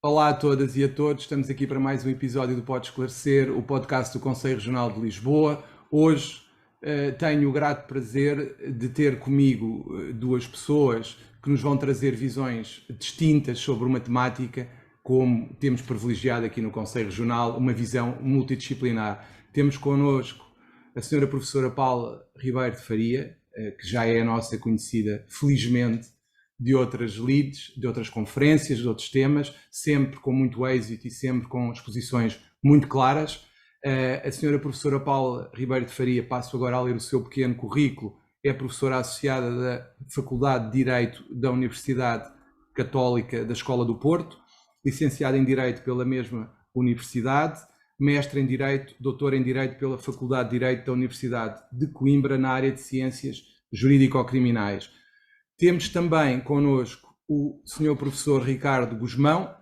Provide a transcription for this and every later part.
Olá a todas e a todos, estamos aqui para mais um episódio do Pode Esclarecer, o podcast do Conselho Regional de Lisboa. Hoje tenho o grato prazer de ter comigo duas pessoas que nos vão trazer visões distintas sobre uma temática, como temos privilegiado aqui no Conselho Regional, uma visão multidisciplinar. Temos connosco a senhora professora Paula Ribeiro de Faria, que já é a nossa conhecida, felizmente, de outras leads, de outras conferências, de outros temas, sempre com muito êxito e sempre com exposições muito claras. A senhora professora Paula Ribeiro de Faria, passo agora a ler o seu pequeno currículo, é professora associada da Faculdade de Direito da Universidade Católica da Escola do Porto, licenciada em Direito pela mesma universidade, mestre em Direito, doutora em Direito pela Faculdade de Direito da Universidade de Coimbra, na área de Ciências Jurídico-Criminais. Temos também connosco o senhor professor Ricardo Guzmão,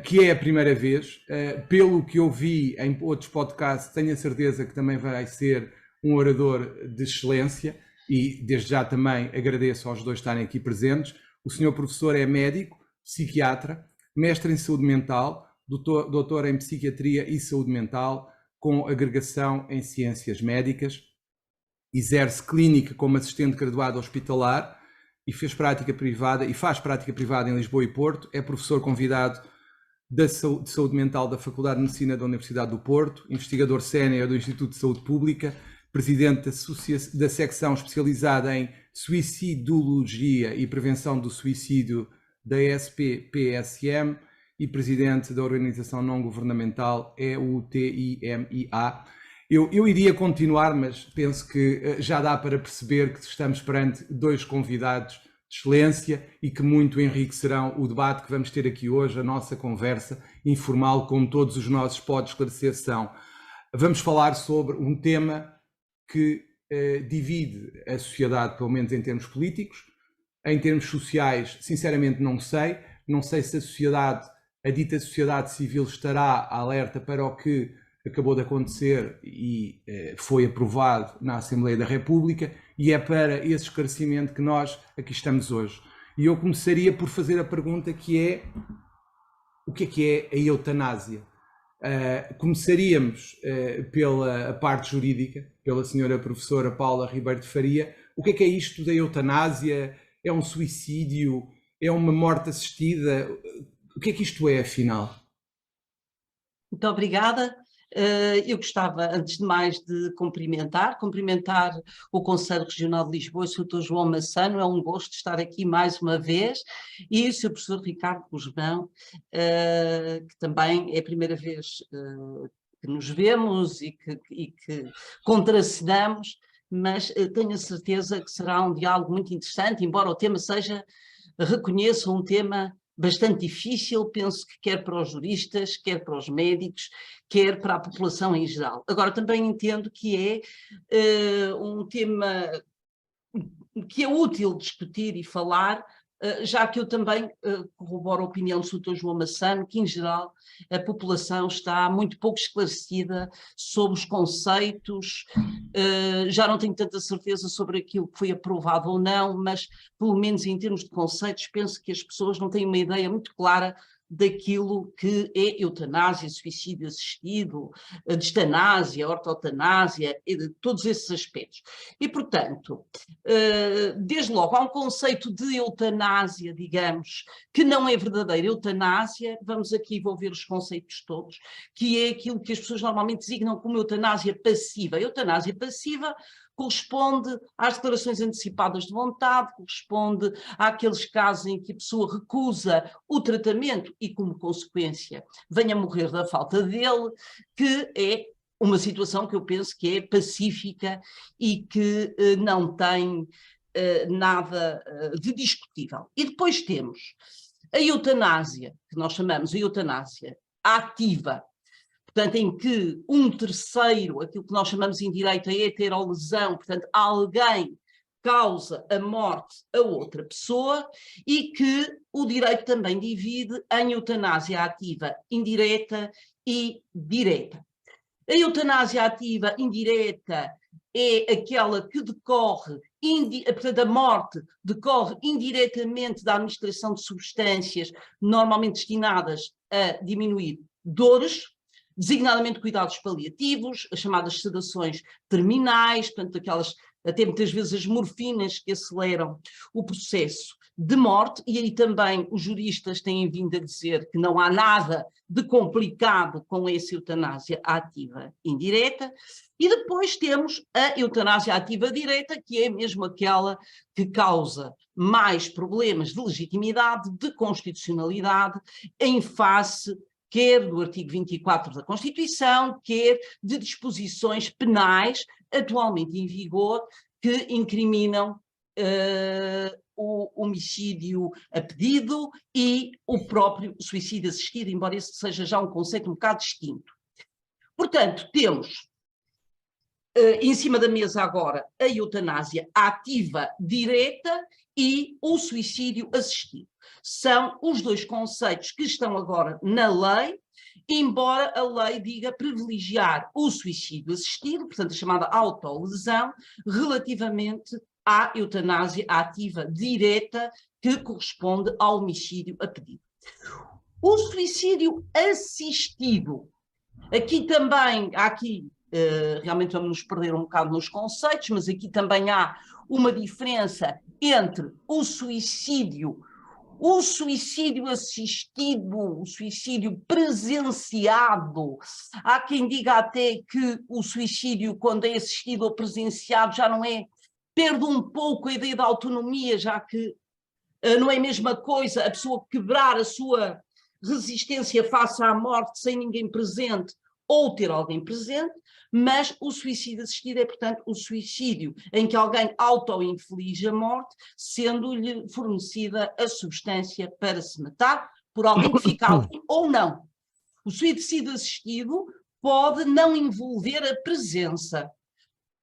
que é a primeira vez. Pelo que eu vi em outros podcasts, tenho a certeza que também vai ser um orador de excelência e desde já também agradeço aos dois estarem aqui presentes. O senhor professor é médico, psiquiatra, mestre em saúde mental, doutor em psiquiatria e saúde mental, com agregação em ciências médicas, exerce clínica como assistente graduado hospitalar, e faz prática privada em Lisboa e Porto, é professor convidado de saúde mental da Faculdade de Medicina da Universidade do Porto, investigador sénior do Instituto de Saúde Pública, presidente da secção especializada em suicidologia e prevenção do suicídio da SPPSM e presidente da organização não governamental EUTIMIA. Eu iria continuar, mas penso que já dá para perceber que estamos perante dois convidados de excelência e que muito enriquecerão o debate que vamos ter aqui hoje, a nossa conversa informal, como todos os nossos Pode Esclarecer são. Vamos falar sobre um tema que divide a sociedade, pelo menos em termos políticos. Em termos sociais, sinceramente não sei se a dita sociedade civil estará alerta para o que acabou de acontecer e foi aprovado na Assembleia da República, e é para esse esclarecimento que nós aqui estamos hoje. E eu começaria por fazer a pergunta que é: o que é a eutanásia? Começaríamos pela parte jurídica, pela senhora professora Paula Ribeiro de Faria. O que é isto da eutanásia? É um suicídio? É uma morte assistida? O que é que isto é, afinal? Muito obrigada. Eu gostava, antes de mais, de cumprimentar o Conselho Regional de Lisboa, o Sr. João Massano. É um gosto estar aqui mais uma vez, e o Sr. Professor Ricardo Guzmão, que também é a primeira vez que nos vemos e que contracenamos, mas tenho a certeza que será um diálogo muito interessante, embora o tema seja, reconheço, um tema bastante difícil, penso que quer para os juristas, quer para os médicos, quer para a população em geral. Agora, também entendo que é um tema que é útil discutir e falar, já que eu também corroboro a opinião do Sr. João Massano, que em geral a população está muito pouco esclarecida sobre os conceitos. Já não tenho tanta certeza sobre aquilo que foi aprovado ou não, mas pelo menos em termos de conceitos penso que as pessoas não têm uma ideia muito clara daquilo que é eutanásia, suicídio assistido, distanásia, ortotanásia, todos esses aspectos. E, portanto, desde logo há um conceito de eutanásia, digamos, que não é verdadeira eutanásia. Vamos aqui envolver os conceitos todos, que é aquilo que as pessoas normalmente designam como eutanásia passiva. A eutanásia passiva corresponde às declarações antecipadas de vontade, corresponde àqueles casos em que a pessoa recusa o tratamento e, como consequência, venha a morrer da falta dele, que é uma situação que eu penso que é pacífica e que não tem nada de discutível. E depois temos a eutanásia, que nós chamamos de eutanásia ativa, portanto, em que um terceiro, aquilo que nós chamamos em direito a heterolesão, portanto, alguém causa a morte a outra pessoa, e que o direito também divide em eutanásia ativa indireta e direta. A eutanásia ativa indireta é aquela que decorre, portanto, a morte decorre indiretamente da administração de substâncias normalmente destinadas a diminuir dores, designadamente cuidados paliativos, as chamadas sedações terminais, portanto, aquelas, até muitas vezes as morfinas que aceleram o processo de morte, e aí também os juristas têm vindo a dizer que não há nada de complicado com essa eutanásia ativa indireta. E depois temos a eutanásia ativa direta, que é mesmo aquela que causa mais problemas de legitimidade, de constitucionalidade, em face quer do artigo 24 da Constituição, quer de disposições penais atualmente em vigor que incriminam o homicídio a pedido e o próprio suicídio assistido, embora esse seja já um conceito um bocado distinto. Portanto, temos em cima da mesa agora a eutanásia ativa direta e o suicídio assistido. São os dois conceitos que estão agora na lei, embora a lei diga privilegiar o suicídio assistido, portanto a chamada autolesão, relativamente à eutanásia ativa direta, que corresponde ao homicídio a pedido. O suicídio assistido, aqui também, realmente vamos nos perder um bocado nos conceitos, mas aqui também há uma diferença entre o suicídio assistido, o suicídio presenciado. Há quem diga até que o suicídio, quando é assistido ou presenciado, já não é, perde um pouco a ideia da autonomia, já que não é a mesma coisa a pessoa quebrar a sua resistência face à morte sem ninguém presente ou ter alguém presente, mas o suicídio assistido é, portanto, o suicídio em que alguém auto-inflige a morte, sendo-lhe fornecida a substância para se matar por alguém que fica ali ou não. O suicídio assistido pode não envolver a presença.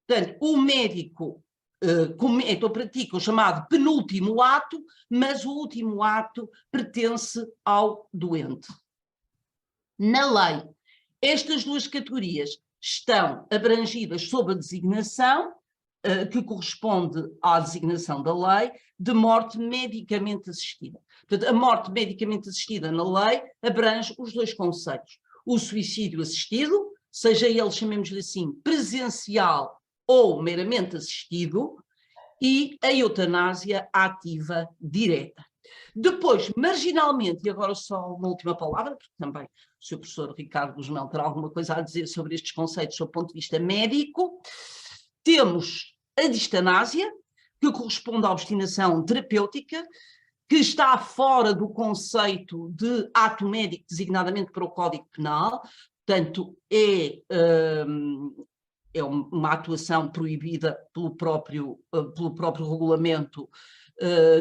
Portanto, o médico então pratica o chamado penúltimo ato, mas o último ato pertence ao doente. Na lei, estas duas categorias estão abrangidas sob a designação, que corresponde à designação da lei, de morte medicamente assistida. Portanto, a morte medicamente assistida na lei abrange os dois conceitos. O suicídio assistido, seja ele, chamemos-lhe assim, presencial ou meramente assistido, e a eutanásia ativa direta. Depois, marginalmente, e agora só uma última palavra, porque também o Sr. Professor Ricardo Guzmão terá alguma coisa a dizer sobre estes conceitos do ponto de vista médico, temos a distanásia, que corresponde à obstinação terapêutica, que está fora do conceito de ato médico, designadamente para o Código Penal, portanto, é uma atuação proibida pelo próprio regulamento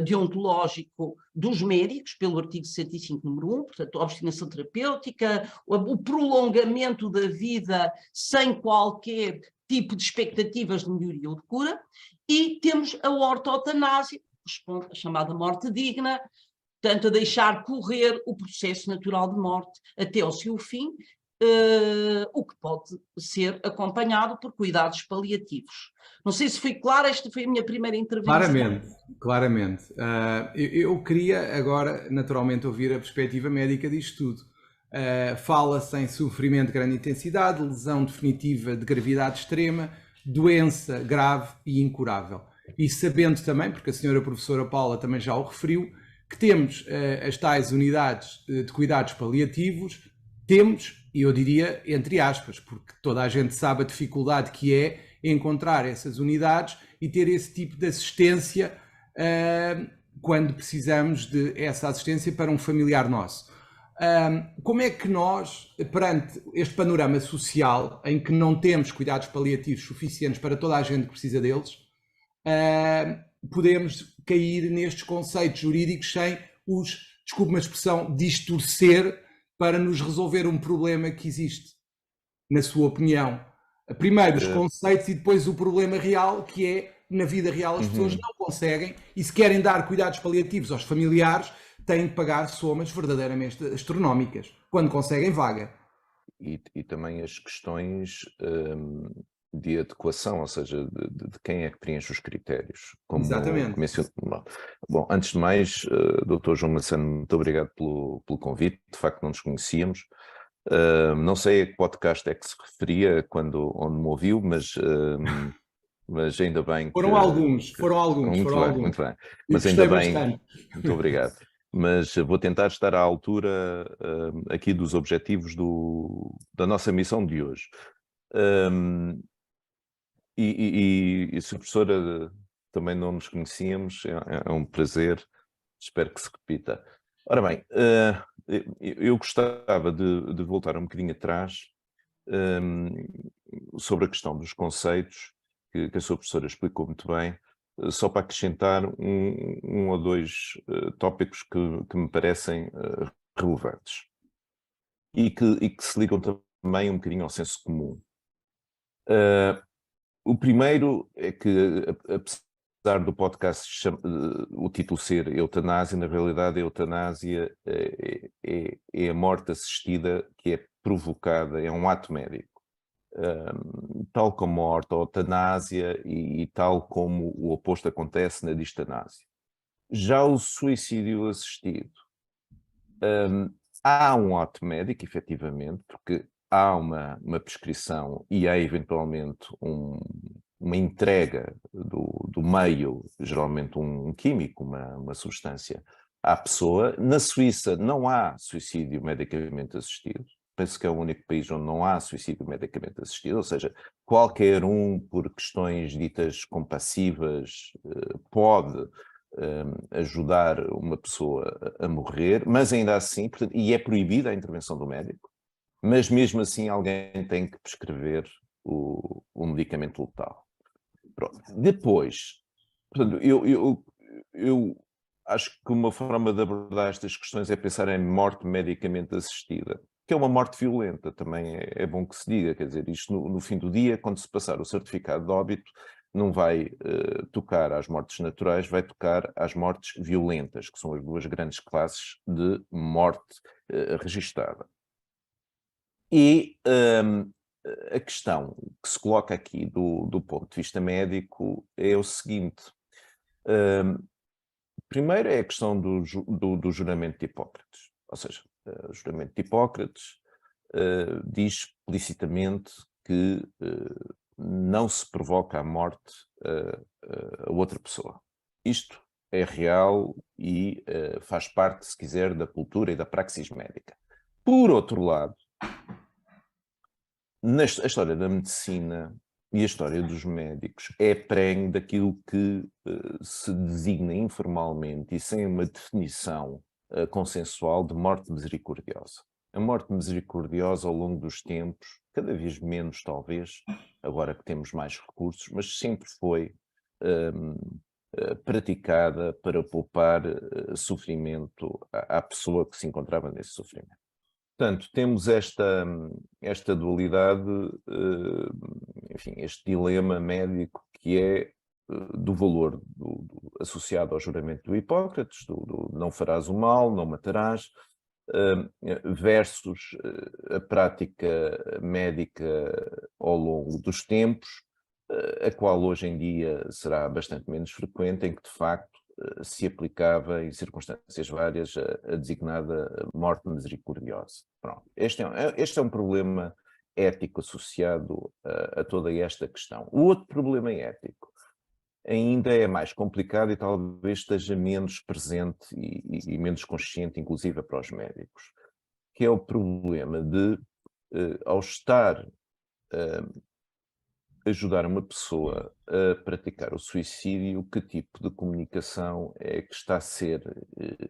deontológico dos médicos, pelo artigo 65, número 1, portanto, a obstinação terapêutica, o prolongamento da vida sem qualquer tipo de expectativas de melhoria ou de cura, e temos a ortotanásia, que corresponde à chamada morte digna, portanto, a deixar correr o processo natural de morte até ao seu fim, o que pode ser acompanhado por cuidados paliativos. Não sei se foi claro, esta foi a minha primeira intervenção. Claramente. Eu queria agora, naturalmente, ouvir a perspectiva médica disto tudo. Fala-se em sofrimento de grande intensidade, lesão definitiva de gravidade extrema, doença grave e incurável. E sabendo também, porque a senhora professora Paula também já o referiu, que temos as tais unidades de cuidados paliativos, temos, e eu diria entre aspas, porque toda a gente sabe a dificuldade que é encontrar essas unidades e ter esse tipo de assistência quando precisamos de essa assistência para um familiar nosso. Como é que nós, perante este panorama social, em que não temos cuidados paliativos suficientes para toda a gente que precisa deles, podemos cair nestes conceitos jurídicos sem os, desculpe uma expressão, distorcer para nos resolver um problema que existe, na sua opinião? Primeiro os conceitos e depois o problema real, que é, na vida real, as pessoas não conseguem, e se querem dar cuidados paliativos aos familiares, têm que pagar somas verdadeiramente astronómicas, quando conseguem vaga. E também as questões de adequação, ou seja, de quem é que preenche os critérios. Exatamente. Bom, antes de mais, Dr. João Massano, muito obrigado pelo convite, de facto não nos conhecíamos. Não sei a que podcast é que se referia onde me ouviu, mas ainda bem que... Foram alguns. Muito bem. E Mas ainda gostei bem, bastante. muito obrigado. Mas vou tentar estar à altura aqui dos objetivos da nossa missão de hoje. E se a professora também não nos conhecíamos, é um prazer, espero que se repita. Ora bem, eu gostava de voltar um bocadinho atrás sobre a questão dos conceitos, que a sua professora explicou muito bem, só para acrescentar um ou dois tópicos que me parecem relevantes e que se ligam também um bocadinho ao senso comum. O primeiro é que, apesar do podcast o título ser eutanásia, na realidade a eutanásia é a morte assistida que é provocada, é um ato médico. Tal como a ortotanásia e tal como o oposto acontece na distanásia. Já o suicídio assistido, há um ato médico, efetivamente, porque há uma prescrição e há eventualmente uma entrega do meio, geralmente um químico, uma substância, à pessoa. Na Suíça não há suicídio medicamente assistido. Penso que é o único país onde não há suicídio medicamente assistido, ou seja, qualquer por questões ditas compassivas, pode ajudar uma pessoa a morrer, mas ainda assim, portanto, e é proibida a intervenção do médico, mas mesmo assim alguém tem que prescrever o medicamento letal. Pronto. Depois, portanto, eu acho que uma forma de abordar estas questões é pensar em morte medicamente assistida, que é uma morte violenta, também é bom que se diga, quer dizer, isto no fim do dia, quando se passar o certificado de óbito, não vai tocar às mortes naturais, vai tocar às mortes violentas, que são as duas grandes classes de morte registada. E a questão que se coloca aqui do ponto de vista médico é o seguinte. Primeiro é a questão do juramento de Hipócrates. Ou seja, o juramento de Hipócrates diz explicitamente que não se provoca a morte a outra pessoa. Isto é real e faz parte, se quiser, da cultura e da praxis médica. Por outro lado, a história da medicina e a história dos médicos é prenhe daquilo que se designa informalmente e sem uma definição consensual de morte misericordiosa. A morte misericordiosa ao longo dos tempos, cada vez menos talvez, agora que temos mais recursos, mas sempre foi praticada para poupar sofrimento à pessoa que se encontrava nesse sofrimento. Portanto, temos esta dualidade, enfim, este dilema médico que é do valor associado ao juramento do Hipócrates, do não farás o mal, não matarás, versus a prática médica ao longo dos tempos, a qual hoje em dia será bastante menos frequente, em que de facto se aplicava em circunstâncias várias a designada morte misericordiosa. Pronto. Este é um problema ético associado a toda esta questão. O outro problema ético ainda é mais complicado e talvez esteja menos presente e menos consciente, inclusive para os médicos, que é o problema de, ao estar ajudar uma pessoa a praticar o suicídio, que tipo de comunicação é que está a ser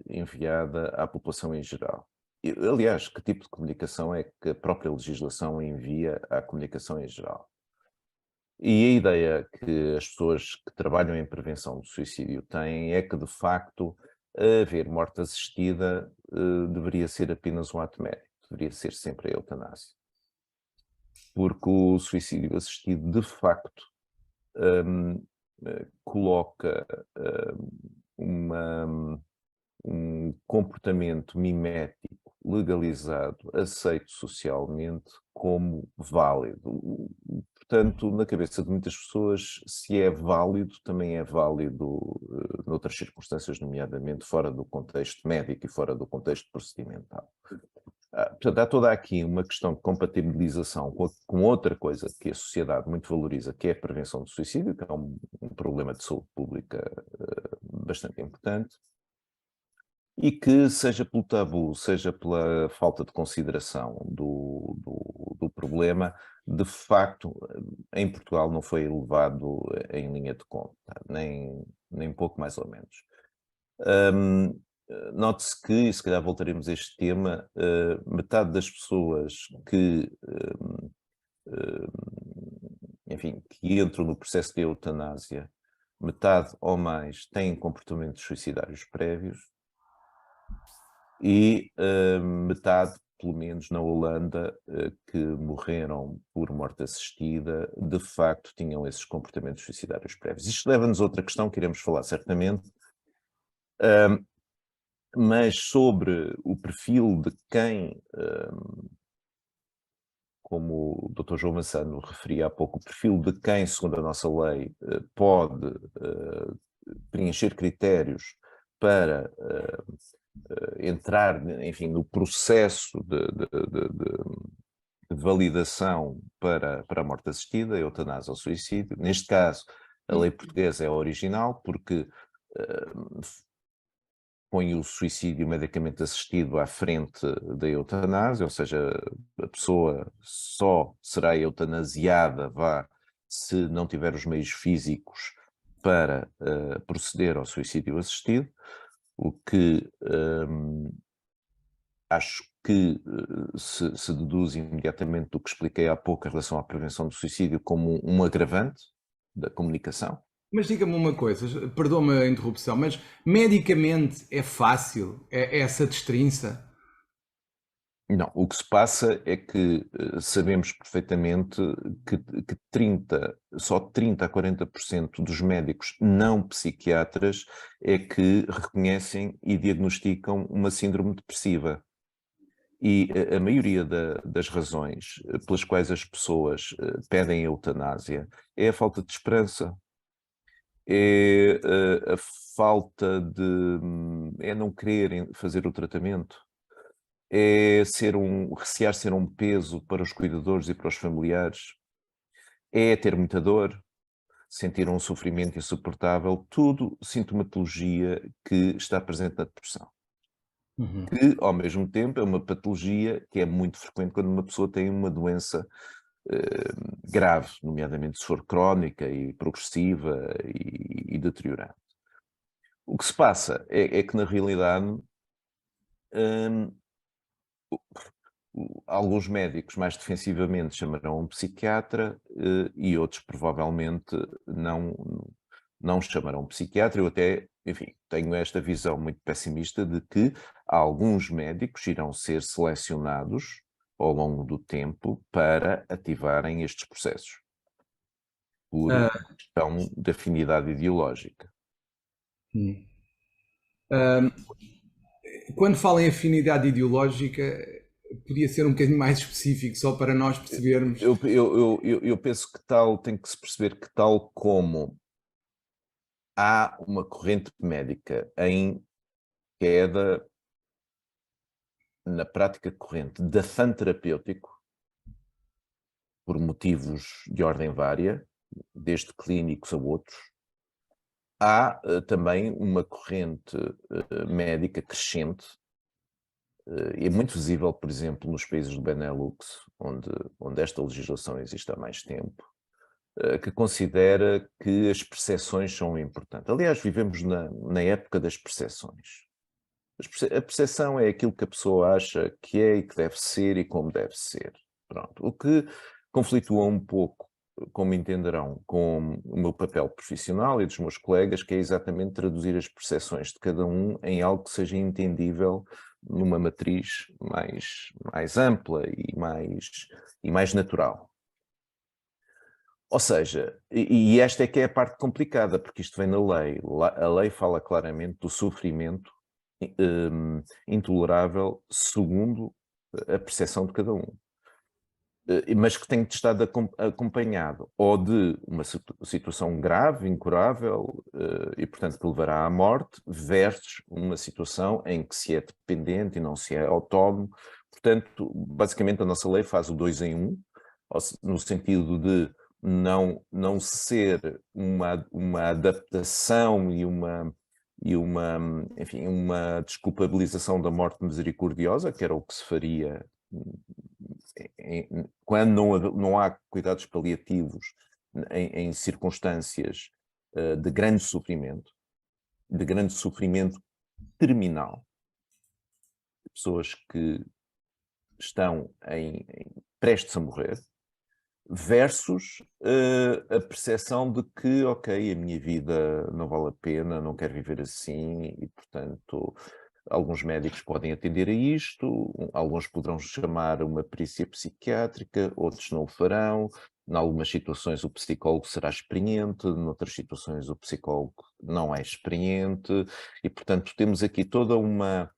enviada à população em geral? Aliás, que tipo de comunicação é que a própria legislação envia à comunicação em geral? E a ideia que as pessoas que trabalham em prevenção do suicídio têm é que, de facto, haver morte assistida deveria ser apenas um ato médico, deveria ser sempre a eutanásia. Porque o suicídio assistido, de facto, coloca um comportamento mimético legalizado, aceito socialmente, como válido. portanto, na cabeça de muitas pessoas, se é válido, também é válido noutras circunstâncias, nomeadamente fora do contexto médico e fora do contexto procedimental. Portanto, há toda aqui uma questão de compatibilização com outra coisa que a sociedade muito valoriza, que é a prevenção do suicídio, que é um problema de saúde pública bastante importante, e que, seja pelo tabu, seja pela falta de consideração do problema, de facto, em Portugal não foi levado em linha de conta, nem pouco mais ou menos. Note-se que, e se calhar voltaremos a este tema, metade das pessoas que, enfim, que entram no processo de eutanásia, metade ou mais têm comportamentos suicidários prévios e metade, pelo menos na Holanda, que morreram por morte assistida, de facto tinham esses comportamentos suicidários prévios. Isto leva-nos a outra questão que iremos falar certamente, mas sobre o perfil de quem, como o Dr. João Massano referia há pouco, o perfil de quem, segundo a nossa lei, pode preencher critérios para entrar, enfim, no processo de validação para a morte assistida, a eutanásia ou suicídio. Neste caso, a lei portuguesa é a original, porque põe o suicídio medicamente assistido à frente da eutanásia, ou seja, a pessoa só será eutanasiada, se não tiver os meios físicos para proceder ao suicídio assistido, o que acho que se deduz imediatamente do que expliquei há pouco em relação à prevenção do suicídio como um agravante da comunicação. Mas diga-me uma coisa, perdoa-me a interrupção, mas medicamente é fácil essa destrinça? Não, o que se passa é que sabemos perfeitamente que só 30 a 40% dos médicos não psiquiatras é que reconhecem e diagnosticam uma síndrome depressiva. E a maioria das razões pelas quais as pessoas pedem eutanásia é a falta de esperança, é a falta é não quererem fazer o tratamento, é recear ser um peso para os cuidadores e para os familiares, é ter muita dor, sentir um sofrimento insuportável, tudo sintomatologia que está presente na depressão. Que, ao mesmo tempo, é uma patologia que é muito frequente quando uma pessoa tem uma doença grave, nomeadamente se for crónica e progressiva e deteriorante. O que se passa é que, na realidade, alguns médicos mais defensivamente chamarão um psiquiatra e outros provavelmente não chamarão um psiquiatra. Eu até, enfim, tenho esta visão muito pessimista de que alguns médicos irão ser selecionados ao longo do tempo para ativarem estes processos por questão de afinidade ideológica. Quando falo em afinidade ideológica, podia ser um bocadinho mais específico, só para nós percebermos. Eu penso que tem que se perceber que tal como há uma corrente médica em queda na prática corrente de afã terapêutico, por motivos de ordem vária, desde clínicos a outros, há também uma corrente médica crescente, e é muito visível, por exemplo, nos países do Benelux, onde esta legislação existe há mais tempo, que considera que as percepções são importantes. Aliás, vivemos na época das percepções. A percepção é aquilo que a pessoa acha que é e que deve ser e como deve ser. Pronto. O que conflitua um pouco, como entenderão, com o meu papel profissional e dos meus colegas, que é exatamente traduzir as percepções de cada um em algo que seja entendível numa matriz mais ampla e mais natural. Ou seja, e esta é que é a parte complicada, porque isto vem na lei. A lei fala claramente do sofrimento intolerável segundo a percepção de cada um. mas que tem estado acompanhado ou de uma situação grave, incurável, e portanto que levará à morte, versus uma situação em que se é dependente e não se é autónomo. Portanto, basicamente a nossa lei faz o 2 em 1, no sentido de não ser uma adaptação enfim, uma desculpabilização da morte misericordiosa, que era o que se faria quando não há cuidados paliativos em circunstâncias de grande sofrimento terminal, pessoas que estão prestes a morrer, versus a percepção de que, ok, a minha vida não vale a pena, não quero viver assim, e portanto alguns médicos podem atender a isto, alguns poderão chamar uma perícia psiquiátrica, outros não o farão. Em algumas situações o psicólogo será experiente, noutras situações o psicólogo não é experiente, e portanto temos aqui toda uma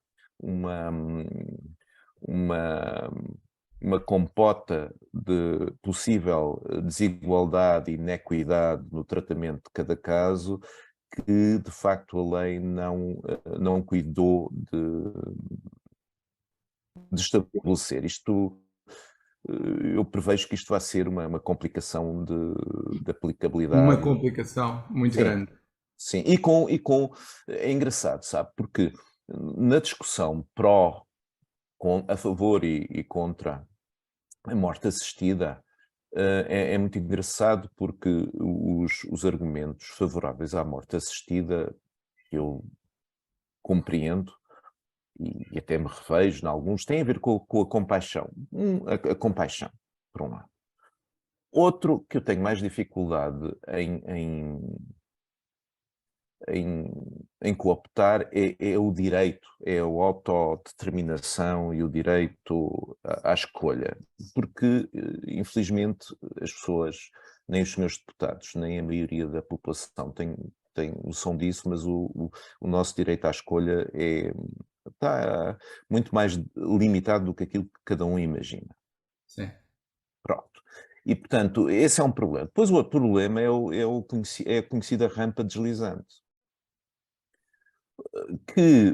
compota de possível desigualdade e inequidade no tratamento de cada caso, que de facto a lei não cuidou de estabelecer. Isto, eu prevejo que isto vai ser uma complicação de aplicabilidade. Uma complicação muito grande. Sim, é engraçado, sabe, porque na discussão a favor e contra a morte assistida, é muito engraçado, porque os argumentos favoráveis à morte assistida eu compreendo e até me revejo em alguns, têm a ver com a compaixão. A compaixão, por um lado. Outro que eu tenho mais dificuldade em cooptar é o direito, é a autodeterminação e o direito à escolha, porque infelizmente as pessoas, nem os senhores deputados, nem a maioria da população tem noção disso, mas o nosso direito à escolha está muito mais limitado do que aquilo que cada um imagina. Sim. Pronto. E, portanto, esse é um problema. Depois o outro problema é a conhecida rampa deslizante. Que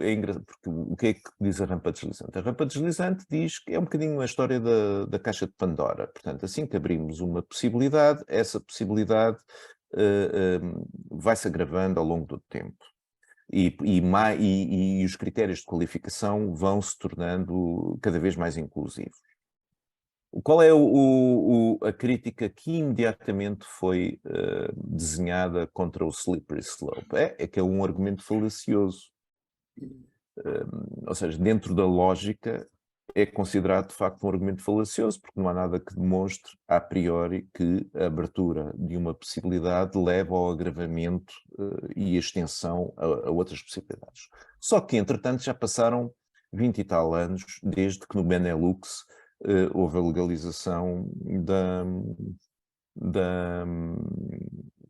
é engraçado, porque o que é que diz a rampa deslizante? A rampa deslizante diz que é um bocadinho a história da caixa de Pandora. Portanto, assim que abrimos uma possibilidade, essa possibilidade vai-se agravando ao longo do tempo. E os critérios de qualificação vão se tornando cada vez mais inclusivos. Qual é a crítica que imediatamente foi desenhada contra o slippery slope? É que é um argumento falacioso. Ou seja, dentro da lógica, é considerado de facto um argumento falacioso, porque não há nada que demonstre a priori que a abertura de uma possibilidade leva ao agravamento e extensão a outras possibilidades. Só que, entretanto, já passaram 20 e tal anos desde que no Benelux houve a legalização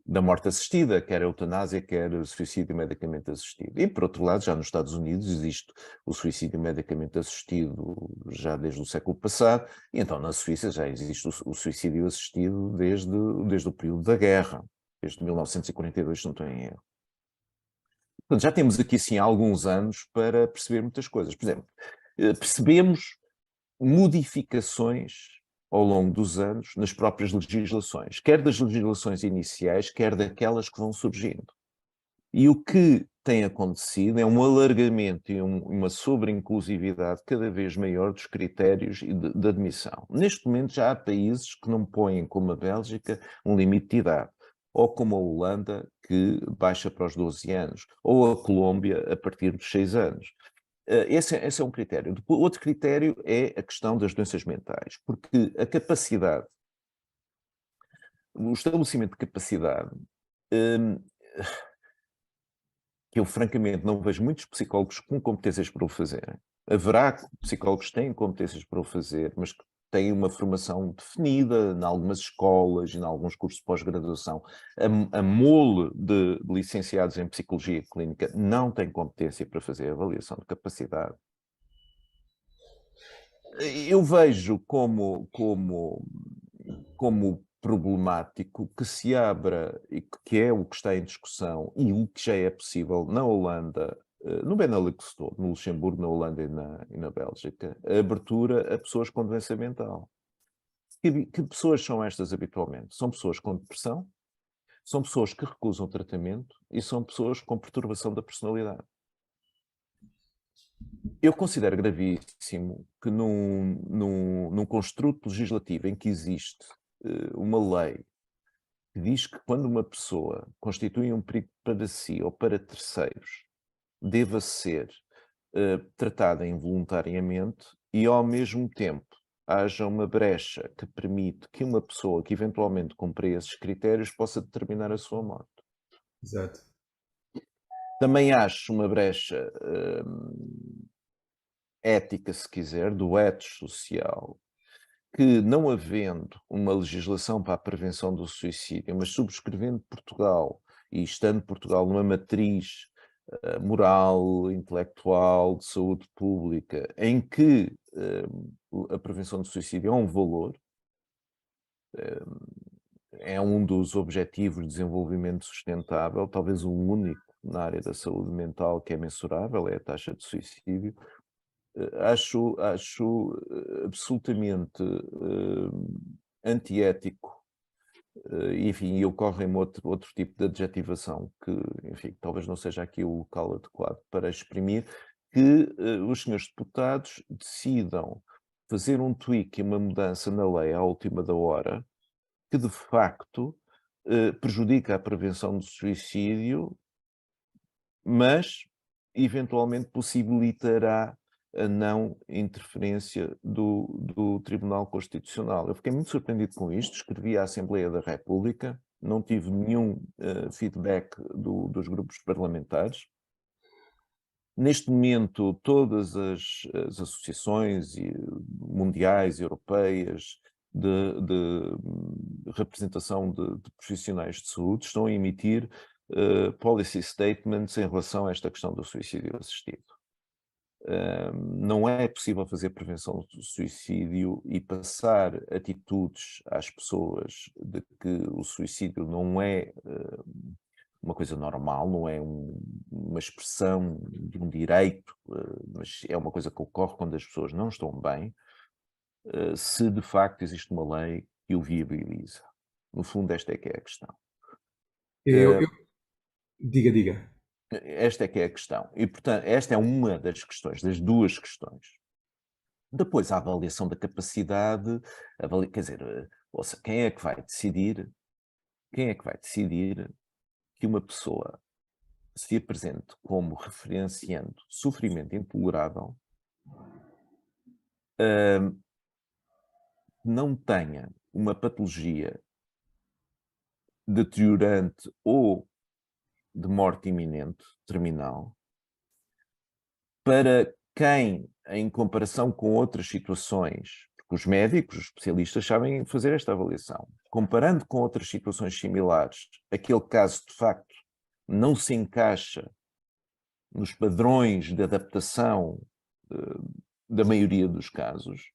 da morte assistida, quer a eutanásia, quer o suicídio medicamente assistido. E, por outro lado, já nos Estados Unidos existe o suicídio medicamente assistido já desde o século passado, e então na Suíça já existe o suicídio assistido desde o período da guerra, desde 1942, se não estou em erro. Portanto, já temos aqui, sim, há alguns anos para perceber muitas coisas. Por exemplo, percebemos modificações ao longo dos anos nas próprias legislações, quer das legislações iniciais, quer daquelas que vão surgindo. E o que tem acontecido é um alargamento e uma sobre-inclusividade cada vez maior dos critérios de admissão. Neste momento já há países que não põem, como a Bélgica, um limite de idade, ou como a Holanda, que baixa para os 12 anos, ou a Colômbia a partir dos 6 anos. Esse é um critério. Outro critério é a questão das doenças mentais, porque a capacidade, o estabelecimento de capacidade, que eu francamente não vejo muitos psicólogos com competências para o fazerem. Haverá psicólogos que têm competências para o fazer, mas que têm uma formação definida em algumas escolas e em alguns cursos de pós-graduação. A mole de licenciados em psicologia clínica não tem competência para fazer avaliação de capacidade. Eu vejo como problemático que se abra, e que é o que está em discussão, e o que já é possível na Holanda, no Benelux todo, no Luxemburgo, na Holanda e na Bélgica, a abertura a pessoas com doença mental. Que pessoas são estas habitualmente? São pessoas com depressão, são pessoas que recusam tratamento e são pessoas com perturbação da personalidade. Eu considero gravíssimo que num construto legislativo em que existe uma lei que diz que quando uma pessoa constitui um perigo para si ou para terceiros, deva ser tratada involuntariamente e, ao mesmo tempo, haja uma brecha que permite que uma pessoa que eventualmente cumpra esses critérios possa determinar a sua morte. Exato. Também acho uma brecha ética, se quiser, do ethos social, que não havendo uma legislação para a prevenção do suicídio, mas subscrevendo Portugal e estando Portugal numa matriz moral, intelectual, de saúde pública, em que a prevenção do suicídio é um valor, é um dos objetivos de desenvolvimento sustentável, talvez o único na área da saúde mental que é mensurável, é a taxa de suicídio. Acho absolutamente antiético, enfim, e ocorre-me outro tipo de adjetivação que, enfim, talvez não seja aqui o local adequado para exprimir, que os senhores deputados decidam fazer um tweak e uma mudança na lei à última da hora, que de facto prejudica a prevenção do suicídio, mas eventualmente possibilitará a não interferência do Tribunal Constitucional. Eu fiquei muito surpreendido com isto, escrevi à Assembleia da República, não tive nenhum feedback dos grupos parlamentares. Neste momento, todas as associações mundiais, europeias, de representação de profissionais de saúde estão a emitir policy statements em relação a esta questão do suicídio assistido. Não é possível fazer prevenção do suicídio e passar atitudes às pessoas de que o suicídio não é uma coisa normal, não é uma expressão de um direito, mas é uma coisa que ocorre quando as pessoas não estão bem, se de facto existe uma lei que o viabiliza. No fundo, esta é que é a questão. Diga. Esta é que é a questão. E, portanto, esta é uma das questões, das duas questões. Depois, a avaliação da capacidade, quer dizer, ouça, quem é que vai decidir que uma pessoa se apresente como referenciando sofrimento intolerável, não tenha uma patologia deteriorante ou de morte iminente, terminal, para quem, em comparação com outras situações, porque os médicos, os especialistas sabem fazer esta avaliação, comparando com outras situações similares, aquele caso de facto não se encaixa nos padrões de adaptação da maioria dos casos.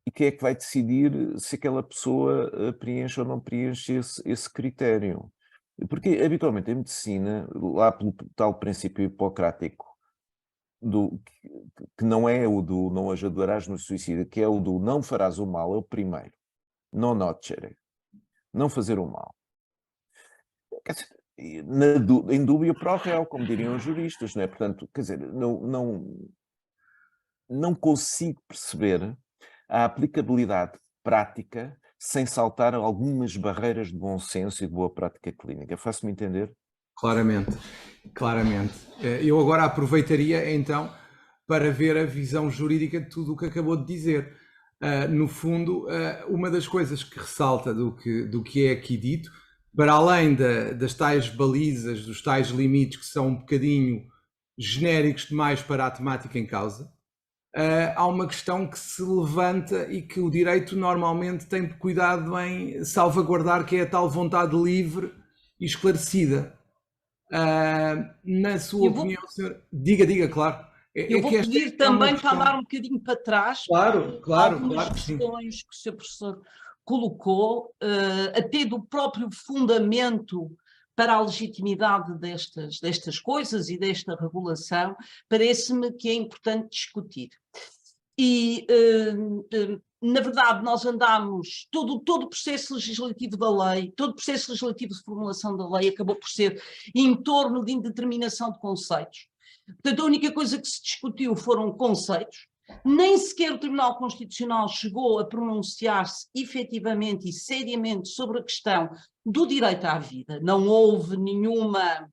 E quem é que vai decidir se aquela pessoa preenche ou não preenche esse critério? Porque, habitualmente, em medicina, lá pelo tal princípio hipocrático, que não é o do não ajudarás no suicídio, que é o do não farás o mal, é o primeiro. Non nocere. Não fazer o mal. Quer dizer, em dúbio pro réu, como diriam os juristas, não é? Portanto, quer dizer, não consigo perceber a aplicabilidade prática sem saltar algumas barreiras de bom senso e de boa prática clínica. Faço-me entender? Claramente. Eu agora aproveitaria então para ver a visão jurídica de tudo o que acabou de dizer. No fundo, uma das coisas que ressalta do que é aqui dito, para além das tais balizas, dos tais limites que são um bocadinho genéricos demais para a temática em causa, há uma questão que se levanta e que o direito normalmente tem cuidado em salvaguardar, que é a tal vontade livre e esclarecida. Na sua opinião, senhor... Diga, claro. Eu vou pedir também para andar um bocadinho para trás. Claro, algumas que sim. questões que o Sr. Professor colocou, até do próprio fundamento para a legitimidade destas coisas e desta regulação, parece-me que é importante discutir. E, na verdade, nós andamos, todo o processo legislativo da lei, todo o processo legislativo de formulação da lei acabou por ser em torno de indeterminação de conceitos. Portanto, a única coisa que se discutiu foram conceitos, nem sequer o Tribunal Constitucional chegou a pronunciar-se efetivamente e seriamente sobre a questão do direito à vida. Não houve nenhuma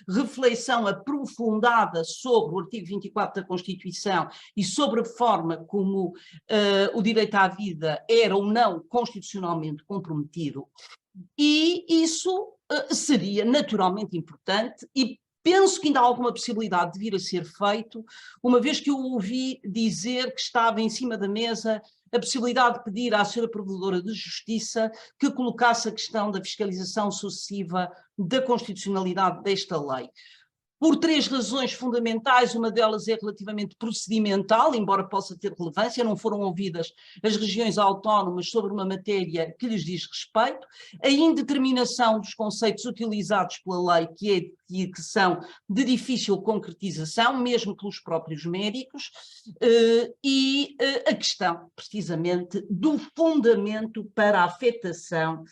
reflexão aprofundada sobre o artigo 24 da Constituição e sobre a forma como o direito à vida era ou não constitucionalmente comprometido. E isso seria naturalmente importante e penso que ainda há alguma possibilidade de vir a ser feito, uma vez que eu ouvi dizer que estava em cima da mesa a possibilidade de pedir à Sra. Provedora de Justiça que colocasse a questão da fiscalização sucessiva da constitucionalidade desta lei. Por 3 razões fundamentais, uma delas é relativamente procedimental, embora possa ter relevância, não foram ouvidas as regiões autónomas sobre uma matéria que lhes diz respeito, a indeterminação dos conceitos utilizados pela lei, que são de difícil concretização, mesmo pelos próprios médicos, e a questão, precisamente, do fundamento para a afetação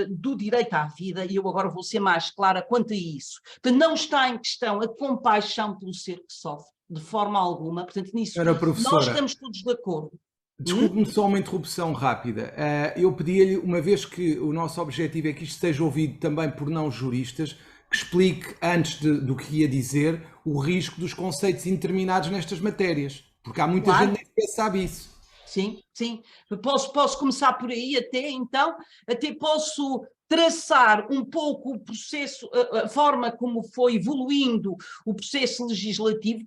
do direito à vida, e eu agora vou ser mais clara quanto a isso. Portanto, não está em questão a compaixão pelo ser que sofre, de forma alguma, portanto, nisso nós estamos todos de acordo. Desculpe-me só uma interrupção rápida. Eu pedi-lhe, uma vez que o nosso objetivo é que isto seja ouvido também por não juristas, que explique, antes do que ia dizer, o risco dos conceitos indeterminados nestas matérias, porque há muita gente que nem sabe isso. Sim, sim. Posso começar por aí até posso traçar um pouco o processo, a forma como foi evoluindo o processo legislativo,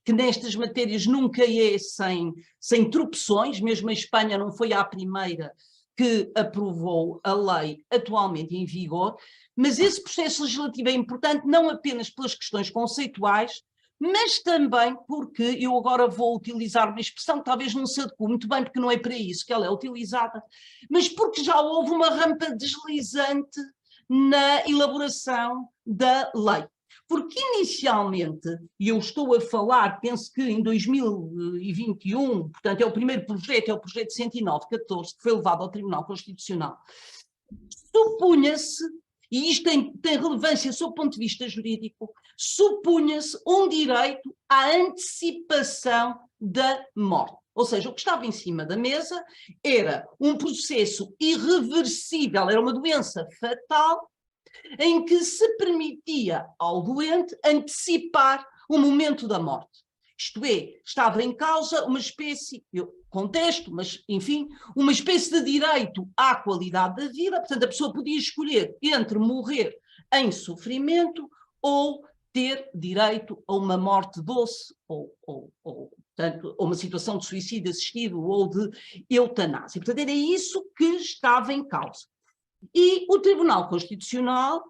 que nestas matérias nunca é sem tropeções, mesmo a Espanha não foi a primeira que aprovou a lei atualmente em vigor, mas esse processo legislativo é importante não apenas pelas questões conceituais, mas também porque eu agora vou utilizar uma expressão que talvez não se adeque muito bem, porque não é para isso que ela é utilizada, mas porque já houve uma rampa deslizante na elaboração da lei. Porque inicialmente, e eu estou a falar, penso que em 2021, portanto é o primeiro projeto, é o projeto 109/14, que foi levado ao Tribunal Constitucional, supunha-se, e isto tem relevância sob o ponto de vista jurídico, supunha-se um direito à antecipação da morte. Ou seja, o que estava em cima da mesa era um processo irreversível, era uma doença fatal, em que se permitia ao doente antecipar o momento da morte. Isto é, estava em causa uma espécie, eu contesto, mas enfim, uma espécie de direito à qualidade da vida, portanto a pessoa podia escolher entre morrer em sofrimento ou ter direito a uma morte doce ou portanto, a uma situação de suicídio assistido ou de eutanásia. Portanto, era isso que estava em causa. E o Tribunal Constitucional,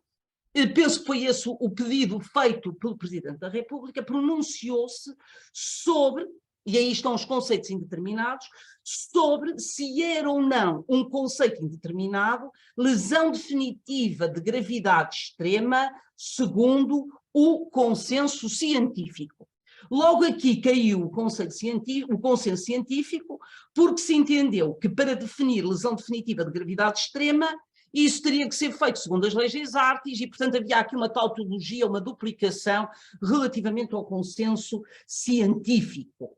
penso que foi esse o pedido feito pelo Presidente da República, pronunciou-se sobre, e aí estão os conceitos indeterminados, sobre se era ou não um conceito indeterminado lesão definitiva de gravidade extrema, segundo o consenso científico. Logo aqui caiu o consenso científico, porque se entendeu que para definir lesão definitiva de gravidade extrema, isso teria que ser feito segundo as leis das artes e, portanto, havia aqui uma tautologia, uma duplicação relativamente ao consenso científico.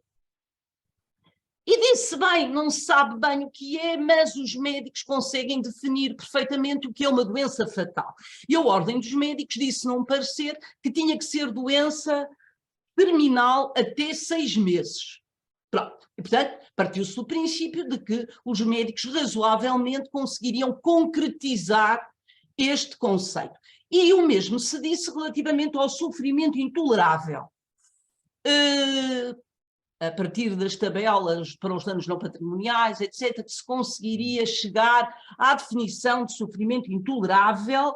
E disse bem, não se sabe bem o que é, mas os médicos conseguem definir perfeitamente o que é uma doença fatal. E a Ordem dos Médicos disse num parecer que tinha que ser doença terminal até 6 meses. Pronto. E, portanto, partiu-se do princípio de que os médicos razoavelmente conseguiriam concretizar este conceito. E o mesmo se disse relativamente ao sofrimento intolerável. A partir das tabelas para os danos não patrimoniais, etc., que se conseguiria chegar à definição de sofrimento intolerável,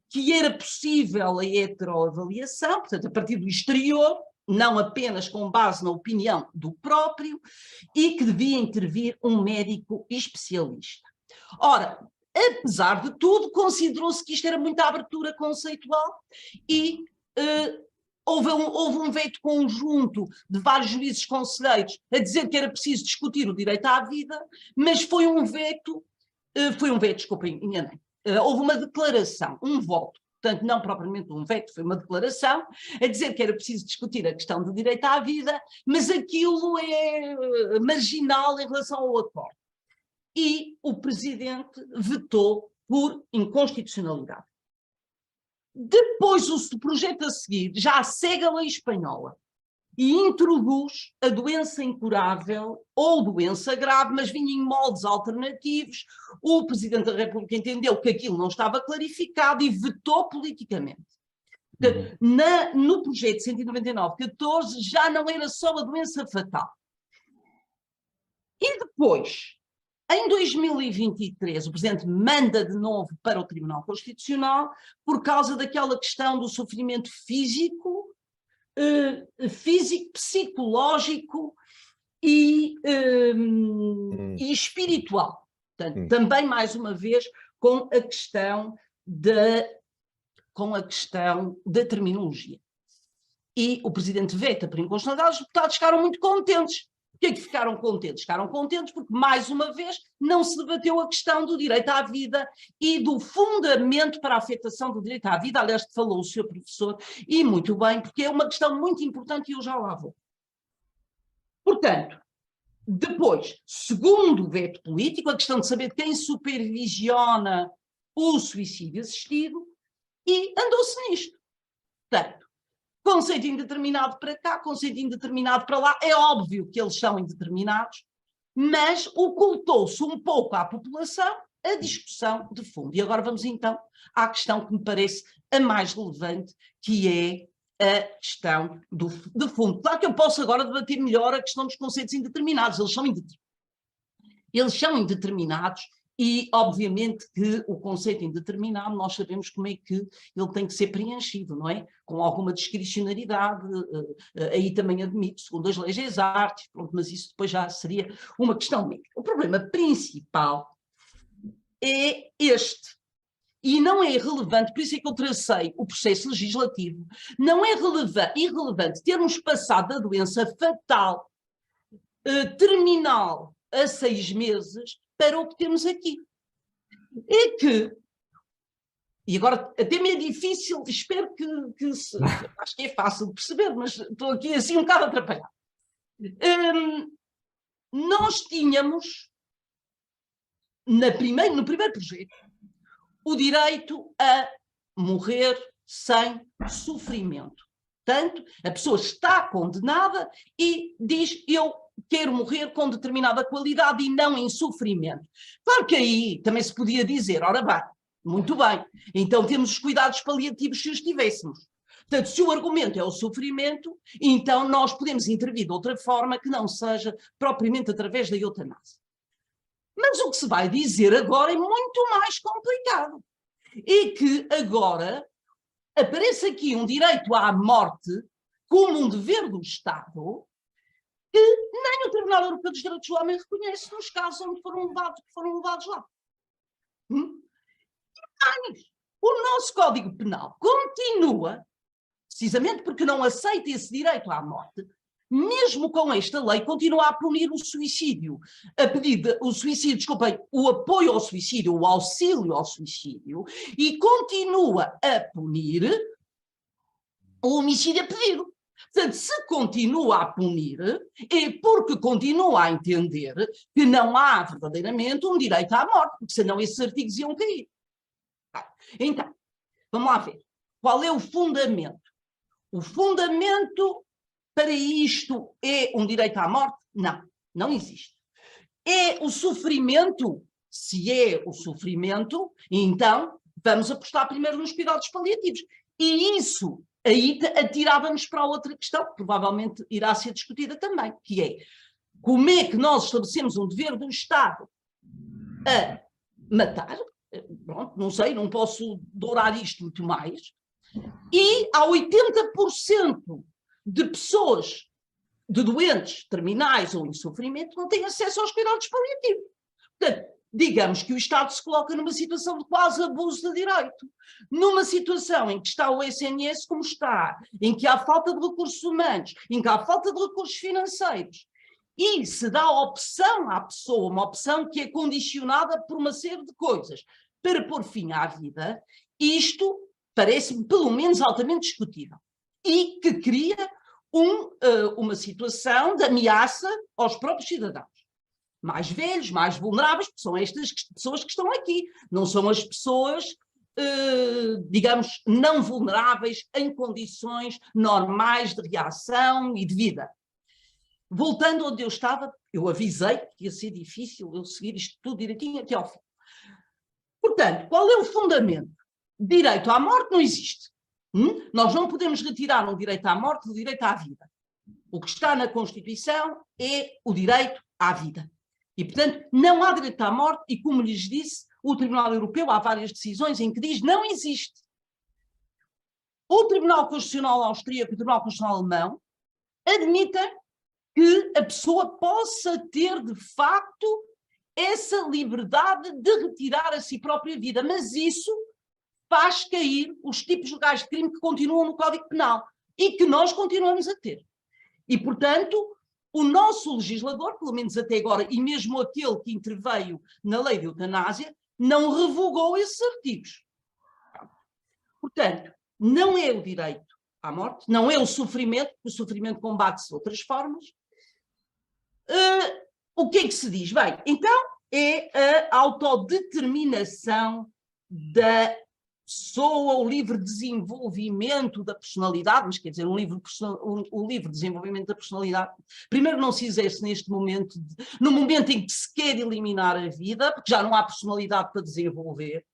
que era possível a heteroavaliação, portanto, a partir do exterior, não apenas com base na opinião do próprio, e que devia intervir um médico especialista. Ora, apesar de tudo, considerou-se que isto era muita abertura conceitual e houve um veto conjunto de vários juízes conselheiros a dizer que era preciso discutir o direito à vida, mas foi um veto, desculpem, enganei. Houve uma declaração, um voto, portanto não propriamente um veto, foi uma declaração, a dizer que era preciso discutir a questão do direito à vida, mas aquilo é marginal em relação ao acordo. E o presidente vetou por inconstitucionalidade. Depois o projeto a seguir já segue a lei espanhola e introduz a doença incurável ou doença grave, mas vinha em moldes alternativos. O Presidente da República entendeu que aquilo não estava clarificado e vetou politicamente. No projeto 199/14 já não era só a doença fatal. E depois, em 2023, o Presidente manda de novo para o Tribunal Constitucional por causa daquela questão do sofrimento físico, psicológico e espiritual. Portanto, também, mais uma vez, com a questão da terminologia. E o Presidente veta por inconstitucionalidade, os deputados ficaram muito contentes. Por que é que ficaram contentes? Ficaram contentes porque, mais uma vez, não se debateu a questão do direito à vida e do fundamento para a afetação do direito à vida. Aliás, falou o Sr. Professor, e muito bem, porque é uma questão muito importante e eu já lá vou. Portanto, depois, segundo o veto político, a questão de saber quem supervisiona o suicídio assistido, e andou-se nisto. Portanto, conceito indeterminado para cá, conceito indeterminado para lá, é óbvio que eles são indeterminados, mas ocultou-se um pouco à população a discussão de fundo. E agora vamos então à questão que me parece a mais relevante, que é a questão de fundo. Claro que eu posso agora debater melhor a questão dos conceitos indeterminados, eles são indeterminados. E, obviamente, que o conceito indeterminado, nós sabemos como é que ele tem que ser preenchido, não é? Com alguma discricionariedade, aí também admito, segundo as leis das artes, pronto, mas isso depois já seria uma questão médica. O problema principal é este, e não é irrelevante, por isso é que eu tracei o processo legislativo, não é irrelevante termos passado da doença fatal, terminal, a 6 meses, para o que temos aqui. É que, e agora até me é difícil, espero acho que é fácil de perceber, mas estou aqui assim um bocado atrapalhado. Nós tínhamos, no primeiro projeto, o direito a morrer sem sofrimento. Portanto, a pessoa está condenada e diz: eu quero morrer com determinada qualidade e não em sofrimento. Claro que aí também se podia dizer: ora bem, muito bem, então temos os cuidados paliativos se os tivéssemos. Portanto, se o argumento é o sofrimento, então nós podemos intervir de outra forma que não seja propriamente através da eutanásia. Mas o que se vai dizer agora é muito mais complicado. É que agora aparece aqui um direito à morte como um dever do Estado que nem o Tribunal Europeu dos Direitos do Homem reconhece nos casos onde foram levados lá. O nosso Código Penal continua, precisamente porque não aceita esse direito à morte, mesmo com esta lei, continua a punir o suicídio, o apoio ao suicídio, o auxílio ao suicídio, e continua a punir o homicídio a pedido. Portanto, se continua a punir, é porque continua a entender que não há verdadeiramente um direito à morte, porque senão esses artigos iam cair. Então, vamos lá ver. Qual é o fundamento? O fundamento para isto é um direito à morte? Não, não existe. É o sofrimento? Se é o sofrimento, então vamos apostar primeiro nos cuidados paliativos. E isso aí atirava-nos para outra questão, que provavelmente irá ser discutida também, que é como é que nós estabelecemos um dever do Estado a matar, pronto, não sei, não posso dourar isto muito mais, e há 80% de pessoas, de doentes terminais ou em sofrimento, não têm acesso aos cuidados paliativos. Portanto, digamos que o Estado se coloca numa situação de quase abuso de direito. Numa situação em que está o SNS como está, em que há falta de recursos humanos, em que há falta de recursos financeiros, e se dá a opção à pessoa, uma opção que é condicionada por uma série de coisas, para pôr fim à vida, isto parece-me pelo menos altamente discutível. E que cria uma situação de ameaça aos próprios cidadãos. Mais velhos, mais vulneráveis, porque são estas pessoas que estão aqui. Não são as pessoas, digamos, não vulneráveis em condições normais de reação e de vida. Voltando onde eu estava, eu avisei que ia ser difícil eu seguir isto tudo direitinho até ao fim. Portanto, qual é o fundamento? Direito à morte não existe. Nós não podemos retirar um direito à morte do direito à vida. O que está na Constituição é o direito à vida. E, portanto, não há direito à morte e, como lhes disse, o Tribunal Europeu, há várias decisões em que diz não existe. O Tribunal Constitucional Austríaco e o Tribunal Constitucional Alemão admitem que a pessoa possa ter, de facto, essa liberdade de retirar a si própria vida, mas isso faz cair os tipos legais de crime que continuam no Código Penal e que nós continuamos a ter. E, portanto, o nosso legislador, pelo menos até agora, e mesmo aquele que interveio na lei de eutanásia, não revogou esses artigos. Portanto, não é o direito à morte, não é o sofrimento combate-se de outras formas. O que é que se diz? Bem, então é a autodeterminação da pessoa, o livre desenvolvimento da personalidade, mas quer dizer, o livre desenvolvimento da personalidade, primeiro não se exerce neste momento, no momento em que se quer eliminar a vida, porque já não há personalidade para desenvolver,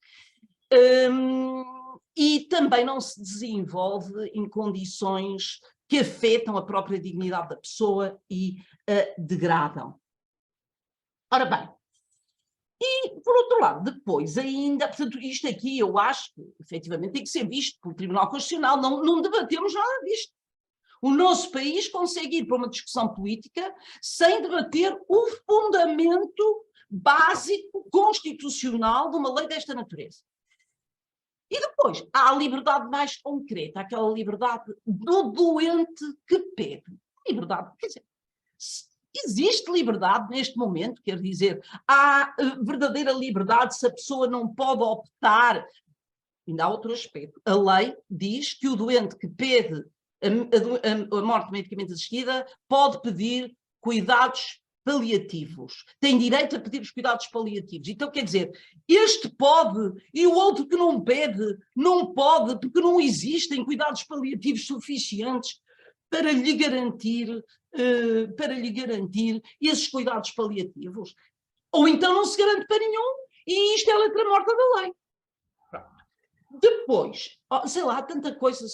e também não se desenvolve em condições que afetam a própria dignidade da pessoa e a degradam. Ora bem, e por outro lado, depois ainda, portanto, isto aqui eu acho que efetivamente tem que ser visto pelo Tribunal Constitucional, não debatemos nada disto. O nosso país consegue ir para uma discussão política sem debater o fundamento básico constitucional de uma lei desta natureza. E depois, há a liberdade mais concreta, aquela liberdade do doente que pede. Liberdade, quer dizer, existe liberdade neste momento, quer dizer, há verdadeira liberdade se a pessoa não pode optar. Ainda há outro aspecto. A lei diz que o doente que pede a morte medicamente assistida pode pedir cuidados paliativos, tem direito a pedir os cuidados paliativos. Então, quer dizer, este pode e o outro que não pede, não pode, porque não existem cuidados paliativos suficientes para lhe garantir esses cuidados paliativos. Ou então não se garante para nenhum, e isto é a letra morta da lei. Depois, sei lá, tanta coisa,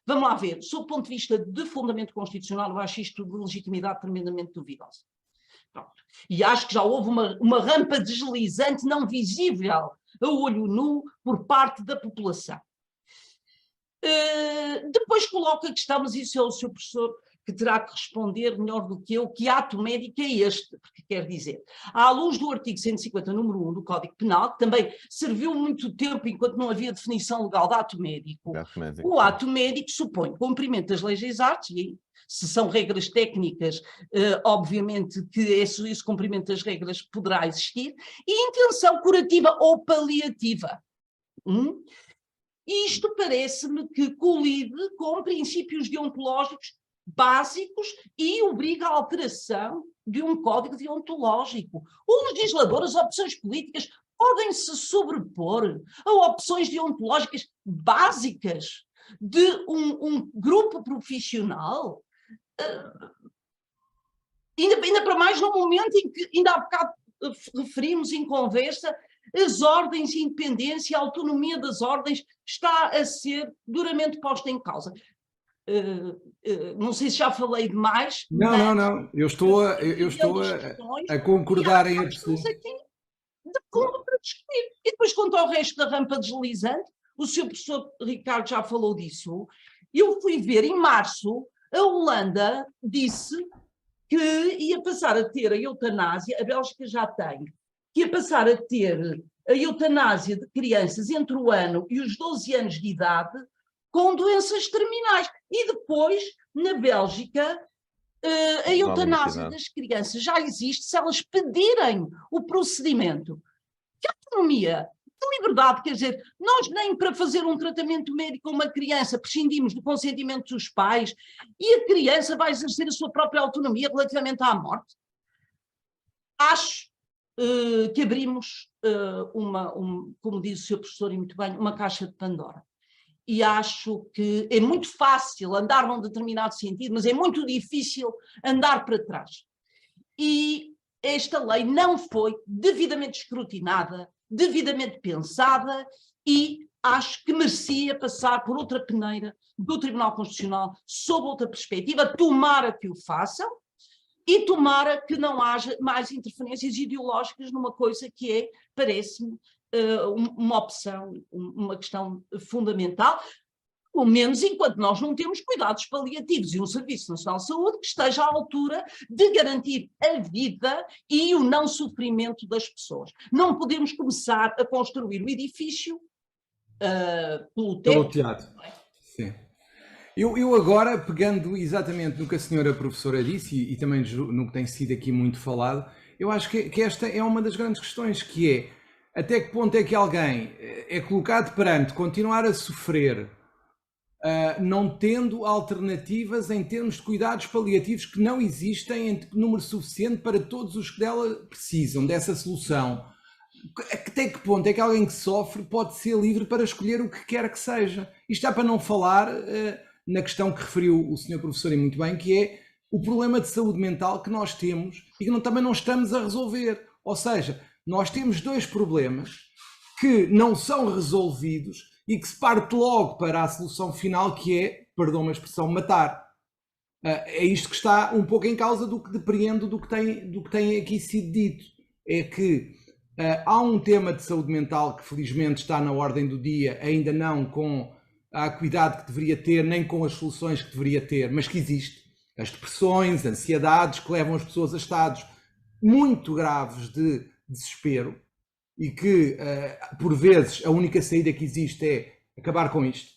vamos lá ver, sob o ponto de vista de fundamento constitucional, eu acho isto de legitimidade tremendamente duvidosa. Pronto. E acho que já houve uma rampa deslizante não visível a olho nu por parte da população. Depois coloca a questão, mas isso é o seu professor que terá que responder melhor do que eu, que ato médico é este, porque quer dizer, à luz do artigo 150, número 1 do Código Penal, que também serviu muito tempo enquanto não havia definição legal de ato médico, o ato médico supõe cumprimento das leis das artes, e se são regras técnicas, obviamente que esse cumprimento das regras poderá existir, e intenção curativa ou paliativa. Isto parece-me que colide com princípios deontológicos básicos e obriga à alteração de um código deontológico. O legislador, as opções políticas podem se sobrepor a opções deontológicas básicas de um grupo profissional, ainda para mais no momento em que, ainda há bocado referimos em conversa, as ordens, a independência, a autonomia das ordens está a ser duramente posta em causa. Não sei se já falei demais. Não. Eu estou a concordar em absoluto. De fundo para discutir. E depois, quanto ao resto da rampa deslizante, o seu professor Ricardo já falou disso, eu fui ver em março, a Holanda disse que ia passar a ter a eutanásia, a Bélgica já tem, que ia passar a ter a eutanásia de crianças entre o ano e os 12 anos de idade com doenças terminais. E depois, na Bélgica, a eutanásia das crianças já existe se elas pedirem o procedimento. Que autonomia, que liberdade, quer dizer, nós nem para fazer um tratamento médico a uma criança prescindimos do consentimento dos pais e a criança vai exercer a sua própria autonomia relativamente à morte. Acho que abrimos, como diz o seu professor e muito bem, uma caixa de Pandora. E acho que é muito fácil andar num determinado sentido, mas é muito difícil andar para trás. E esta lei não foi devidamente escrutinada, devidamente pensada e acho que merecia passar por outra peneira do Tribunal Constitucional sob outra perspectiva, tomara que o façam e tomara que não haja mais interferências ideológicas numa coisa que é, parece-me, uma opção, uma questão fundamental, pelo menos enquanto nós não temos cuidados paliativos e um Serviço Nacional de Saúde que esteja à altura de garantir a vida e o não sofrimento das pessoas. Não podemos começar a construir o edifício pelo telhado. Sim. Eu agora, pegando exatamente no que a senhora professora disse e também no que tem sido aqui muito falado, eu acho que esta é uma das grandes questões, que é até que ponto é que alguém é colocado perante continuar a sofrer não tendo alternativas em termos de cuidados paliativos que não existem em número suficiente para todos os que dela precisam, dessa solução. Até que ponto é que alguém que sofre pode ser livre para escolher o que quer que seja? Isto é para não falar na questão que referiu o senhor professor e muito bem, que é o problema de saúde mental que nós temos e que também não estamos a resolver. Ou seja, nós temos dois problemas que não são resolvidos e que se parte logo para a solução final, que é, perdão a expressão, matar. É isto que está um pouco em causa do que depreendo do que tem aqui sido dito. É que há um tema de saúde mental que felizmente está na ordem do dia, ainda não com a acuidade que deveria ter, nem com as soluções que deveria ter, mas que existe. As depressões, ansiedades que levam as pessoas a estados muito graves de desespero e que, por vezes, a única saída que existe é acabar com isto.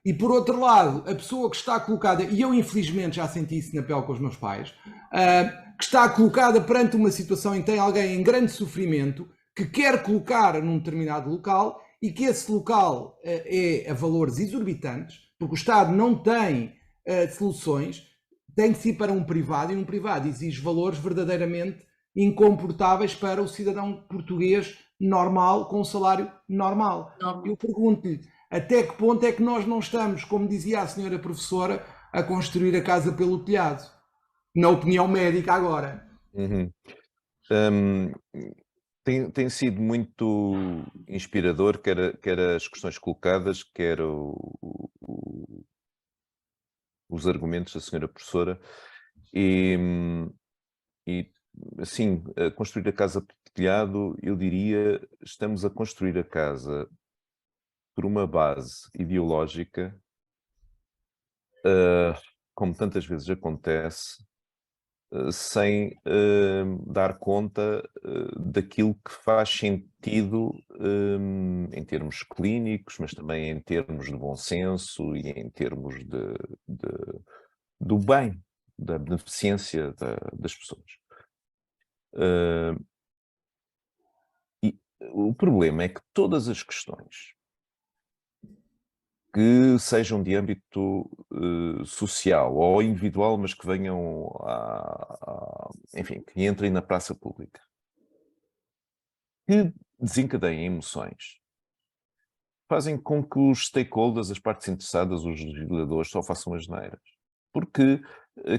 E, por outro lado, a pessoa que está colocada, e eu infelizmente já senti isso na pele com os meus pais, que está colocada perante uma situação em que tem alguém em grande sofrimento, que quer colocar num determinado local e que esse local é a valores exorbitantes, porque o Estado não tem soluções, tem que ir para um privado e um privado exige valores verdadeiramente incomportáveis para o cidadão português normal, com um salário normal. Eu pergunto-lhe, até que ponto é que nós não estamos, como dizia a senhora professora, a construir a casa pelo telhado? Na opinião médica agora. Tem sido muito inspirador, quer as questões colocadas, quer os argumentos da senhora professora. E assim, construir a casa por telhado, eu diria, estamos a construir a casa por uma base ideológica, como tantas vezes acontece, sem dar conta daquilo que faz sentido em termos clínicos, mas também em termos de bom senso e em termos do bem, da beneficência das pessoas. E o problema é que todas as questões que sejam de âmbito social ou individual, mas que venham enfim, que entrem na praça pública, que desencadeiem emoções, fazem com que os stakeholders, as partes interessadas, os legisladores, só façam as neiras. Porque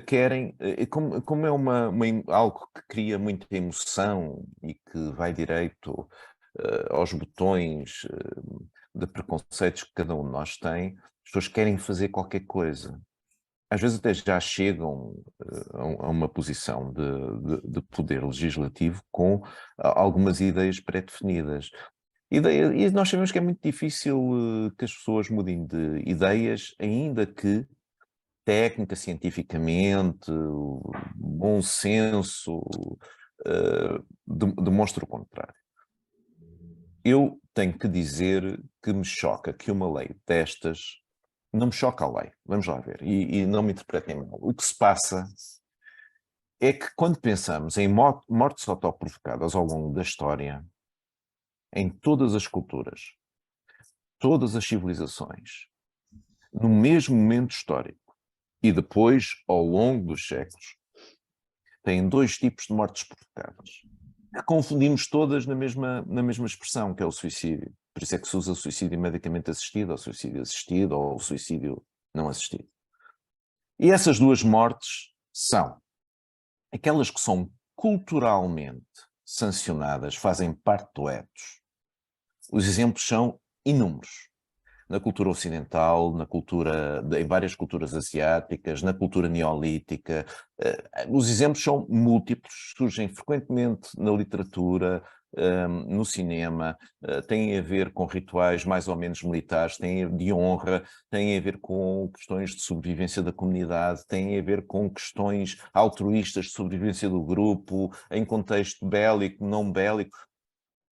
querem, como é algo que cria muita emoção e que vai direito aos botões de preconceitos que cada um de nós tem, as pessoas querem fazer qualquer coisa. Às vezes até já chegam a uma posição de poder legislativo com algumas ideias pré-definidas. E nós sabemos que é muito difícil que as pessoas mudem de ideias, ainda que técnica, cientificamente, bom senso, demonstre o contrário. Eu tenho que dizer que me choca que uma lei destas, não me choca a lei, vamos lá ver, e não me interpretem mal. O que se passa é que quando pensamos em mortes autoprovocadas ao longo da história, em todas as culturas, todas as civilizações, no mesmo momento histórico, e depois, ao longo dos séculos, têm dois tipos de mortes provocadas, que confundimos todas na mesma expressão, que é o suicídio. Por isso é que se usa o suicídio medicamente assistido, ou suicídio assistido, ou o suicídio não assistido. E essas duas mortes são aquelas que são culturalmente sancionadas, fazem parte do ethos. Os exemplos são inúmeros. Na cultura ocidental, em várias culturas asiáticas, na cultura neolítica. Os exemplos são múltiplos, surgem frequentemente na literatura, no cinema, têm a ver com rituais mais ou menos militares, têm de honra, têm a ver com questões de sobrevivência da comunidade, têm a ver com questões altruístas de sobrevivência do grupo, em contexto bélico, não bélico.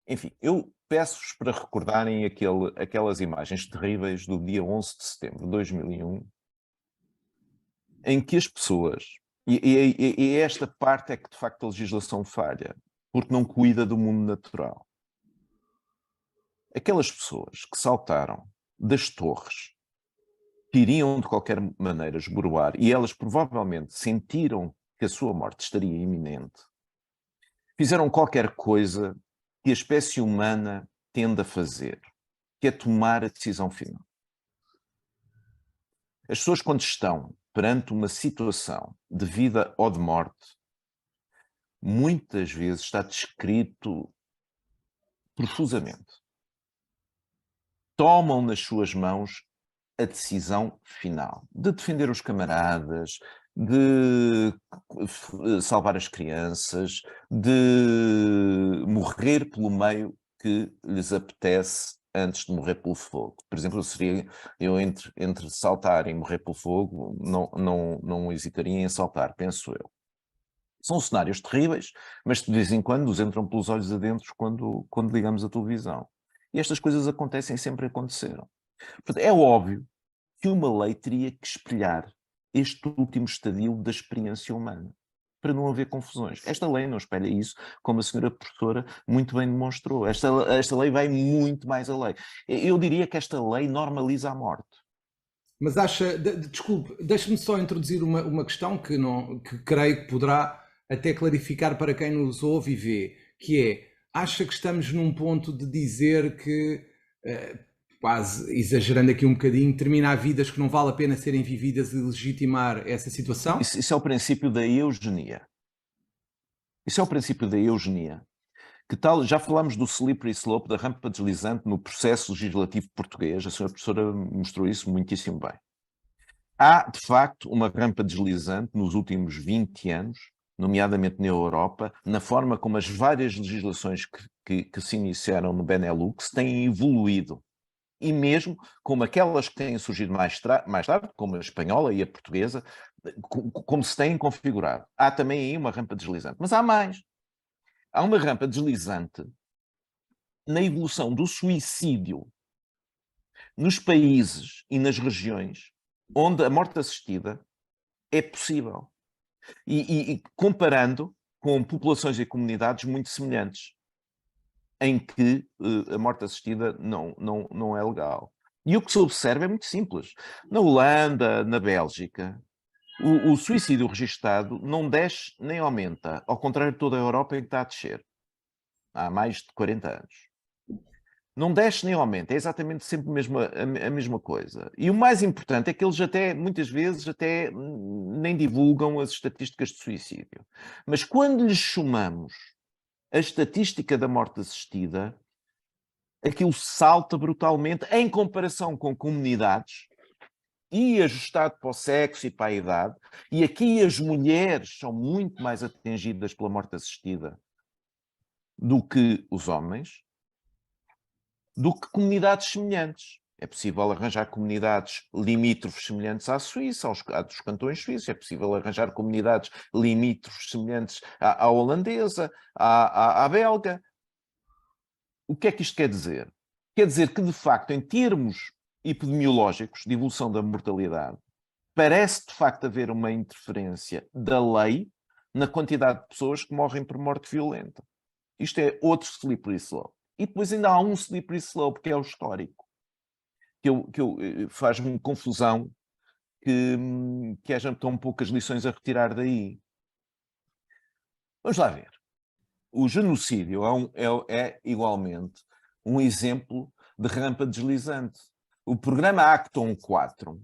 Enfim, eu peço-vos para recordarem aquelas imagens terríveis do dia 11 de setembro de 2001, em que as pessoas, e esta parte é que de facto a legislação falha, porque não cuida do mundo natural. Aquelas pessoas que saltaram das torres, que iriam de qualquer maneira esboroar, e elas provavelmente sentiram que a sua morte estaria iminente, fizeram qualquer coisa que a espécie humana tende a fazer, que é tomar a decisão final. As pessoas, quando estão perante uma situação de vida ou de morte, muitas vezes está descrito profusamente. Tomam nas suas mãos a decisão final de defender os camaradas, de salvar as crianças, de morrer pelo meio que lhes apetece antes de morrer pelo fogo. Por exemplo, eu entre saltar e morrer pelo fogo, não hesitaria em saltar, penso eu. São cenários terríveis, mas de vez em quando nos entram pelos olhos adentro quando ligamos a televisão. E estas coisas acontecem e sempre aconteceram. Portanto, é óbvio que uma lei teria que espelhar este último estadio da experiência humana, para não haver confusões. Esta lei não espelha isso, como a senhora professora muito bem demonstrou. Esta lei vai muito mais além. Eu diria que esta lei normaliza a morte. Mas desculpe, deixe-me só introduzir uma questão que creio que poderá até clarificar para quem nos ouve e vê, que é, acha que estamos num ponto de dizer que, quase exagerando aqui um bocadinho, terminar vidas que não vale a pena serem vividas e legitimar essa situação? Isso é o princípio da eugenia. Isso é o princípio da eugenia. Que tal, já falámos do slippery slope, da rampa deslizante no processo legislativo português, a senhora professora mostrou isso muitíssimo bem. Há, de facto, uma rampa deslizante nos últimos 20 anos, nomeadamente na Europa, na forma como as várias legislações que se iniciaram no Benelux têm evoluído. E mesmo como aquelas que têm surgido mais tarde, como a espanhola e a portuguesa, como se têm configurado. Há também aí uma rampa deslizante. Mas há mais. Há uma rampa deslizante na evolução do suicídio nos países e nas regiões onde a morte assistida é possível. E comparando com populações e comunidades muito semelhantes, em que a morte assistida não é legal. E o que se observa é muito simples. Na Holanda, na Bélgica, o suicídio registado não desce nem aumenta, ao contrário de toda a Europa em que está a descer, há mais de 40 anos. Não desce nem aumenta, é exatamente sempre a mesma coisa. E o mais importante é que eles muitas vezes nem divulgam as estatísticas de suicídio. Mas quando lhes somamos a estatística da morte assistida, aquilo salta brutalmente em comparação com comunidades e ajustado para o sexo e para a idade. E aqui as mulheres são muito mais atingidas pela morte assistida do que os homens. do que comunidades semelhantes. É possível arranjar comunidades limítrofes semelhantes à Suíça, aos cantões suíços, é possível arranjar comunidades limítrofes semelhantes à holandesa, à belga. O que é que isto quer dizer? Quer dizer que, de facto, em termos epidemiológicos de evolução da mortalidade, parece, de facto, haver uma interferência da lei na quantidade de pessoas que morrem por morte violenta. Isto é outro slippery slope. E depois ainda há um slippery slope, que é o histórico, que faz-me confusão que hajam tão poucas lições a retirar daí. Vamos lá ver. O genocídio é igualmente um exemplo de rampa deslizante. O programa Acton 4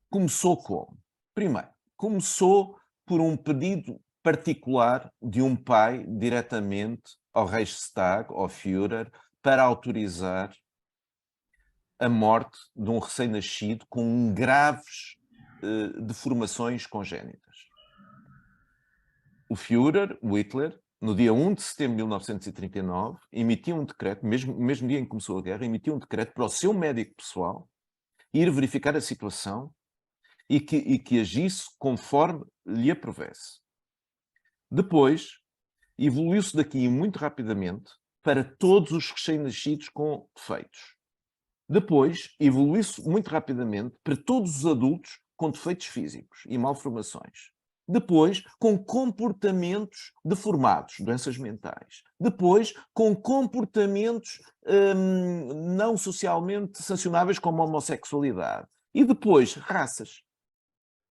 começou como? Primeiro, começou por um pedido particular de um pai diretamente ao Reichstag, ao Führer, para autorizar a morte de um recém-nascido com graves deformações congénitas. O Führer, o Hitler, no dia 1 de setembro de 1939, emitiu um decreto, mesmo dia em que começou a guerra, emitiu um decreto para o seu médico pessoal ir verificar a situação e que agisse conforme lhe aprovesse. Depois, evoluiu-se daqui muito rapidamente para todos os recém-nascidos com defeitos. Depois, evoluiu-se muito rapidamente para todos os adultos com defeitos físicos e malformações. Depois, com comportamentos deformados, doenças mentais. Depois, com comportamentos não socialmente sancionáveis, como a homossexualidade. E depois, raças.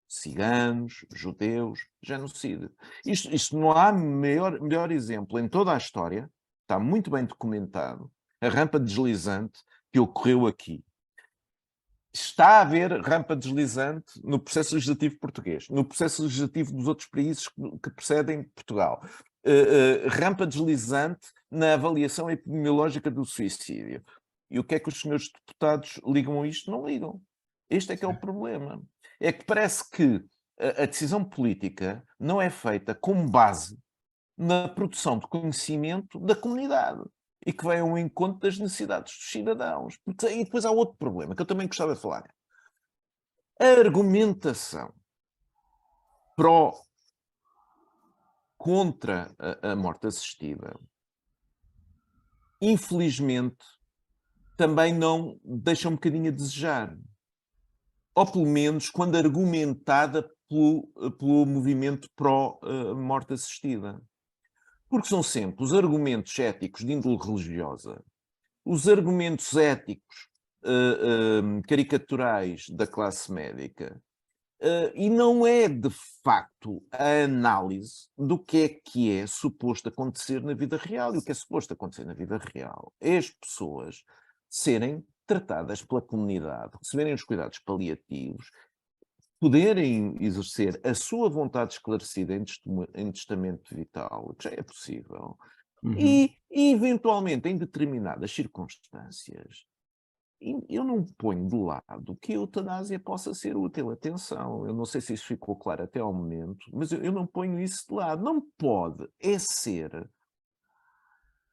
Ciganos, judeus, genocídio. Isto não há melhor exemplo em toda a história, está muito bem documentado, a rampa deslizante que ocorreu aqui. Está a haver rampa deslizante no processo legislativo português, no processo legislativo dos outros países que precedem Portugal. Rampa deslizante na avaliação epidemiológica do suicídio. E o que é que os senhores deputados ligam a isto? Não ligam. Este é que é o problema. É que parece que a decisão política não é feita com base na produção de conhecimento da comunidade e que vai ao encontro das necessidades dos cidadãos. E depois há outro problema que eu também gostava de falar. A argumentação contra a morte assistida, infelizmente, também não deixa um bocadinho a desejar. Ou pelo menos quando argumentada pelo movimento pró-morte assistida. Porque são sempre os argumentos éticos de índole religiosa, os argumentos éticos caricaturais da classe médica, e não é, de facto, a análise do que é suposto acontecer na vida real. E o que é suposto acontecer na vida real é as pessoas serem tratadas pela comunidade, receberem os cuidados paliativos, poderem exercer a sua vontade esclarecida em testamento vital, que já é possível, e eventualmente, em determinadas circunstâncias, eu não ponho de lado que a eutanásia possa ser útil. Atenção, eu não sei se isso ficou claro até ao momento, mas eu não ponho isso de lado. Não pode ser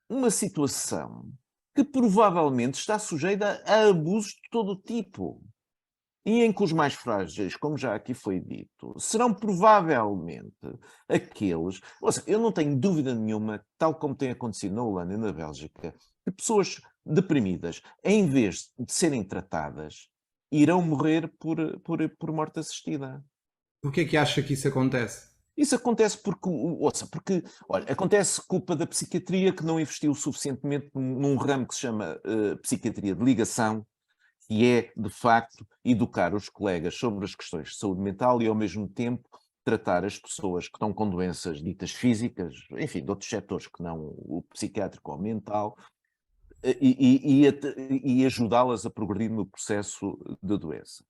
uma situação que provavelmente está sujeita a abusos de todo o tipo. E em que os mais frágeis, como já aqui foi dito, serão provavelmente aqueles... Ou seja, eu não tenho dúvida nenhuma, tal como tem acontecido na Holanda e na Bélgica, que pessoas deprimidas, em vez de serem tratadas, irão morrer por morte assistida. Por que é que acha que isso acontece? Isso acontece porque, olha, acontece culpa da psiquiatria que não investiu suficientemente num ramo que se chama psiquiatria de ligação, que é, de facto, educar os colegas sobre as questões de saúde mental e, ao mesmo tempo, tratar as pessoas que estão com doenças ditas físicas, enfim, de outros setores que não o psiquiátrico ou mental, e ajudá-las a progredir no processo de doença.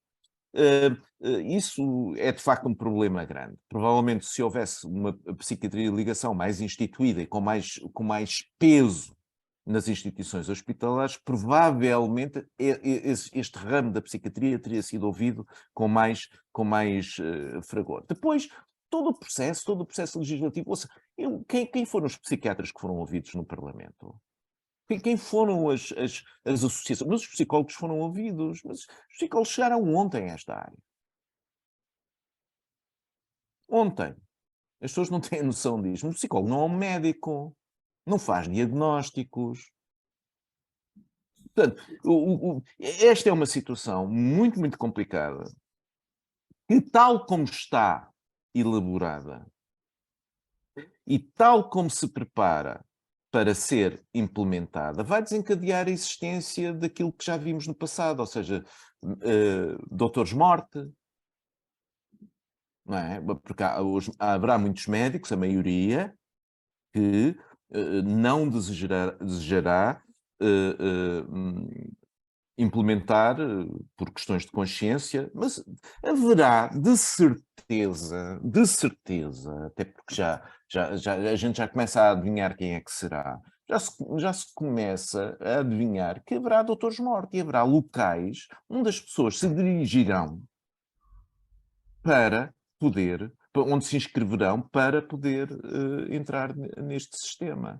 Isso é de facto um problema grande. Provavelmente, se houvesse uma psiquiatria de ligação mais instituída e com mais peso nas instituições hospitalares, provavelmente este ramo da psiquiatria teria sido ouvido com mais fragor. Depois, todo o processo legislativo, ou seja, quem foram os psiquiatras que foram ouvidos no Parlamento? Quem foram as associações? Mas os psicólogos foram ouvidos, mas os psicólogos chegaram ontem a esta área. Ontem. As pessoas não têm noção disso. Mas o psicólogo não é um médico, não faz diagnósticos. Portanto, esta é uma situação muito, muito complicada, que tal como está elaborada e tal como se prepara para ser implementada, vai desencadear a existência daquilo que já vimos no passado, ou seja, doutores-morte, não é? Porque haverá muitos médicos, a maioria, que não desejará implementar por questões de consciência, mas haverá de certeza, até porque a gente já começa a adivinhar quem é que será, já se começa a adivinhar que haverá doutores-morte e haverá locais onde as pessoas se dirigirão para poder, onde se inscreverão para poder entrar neste sistema.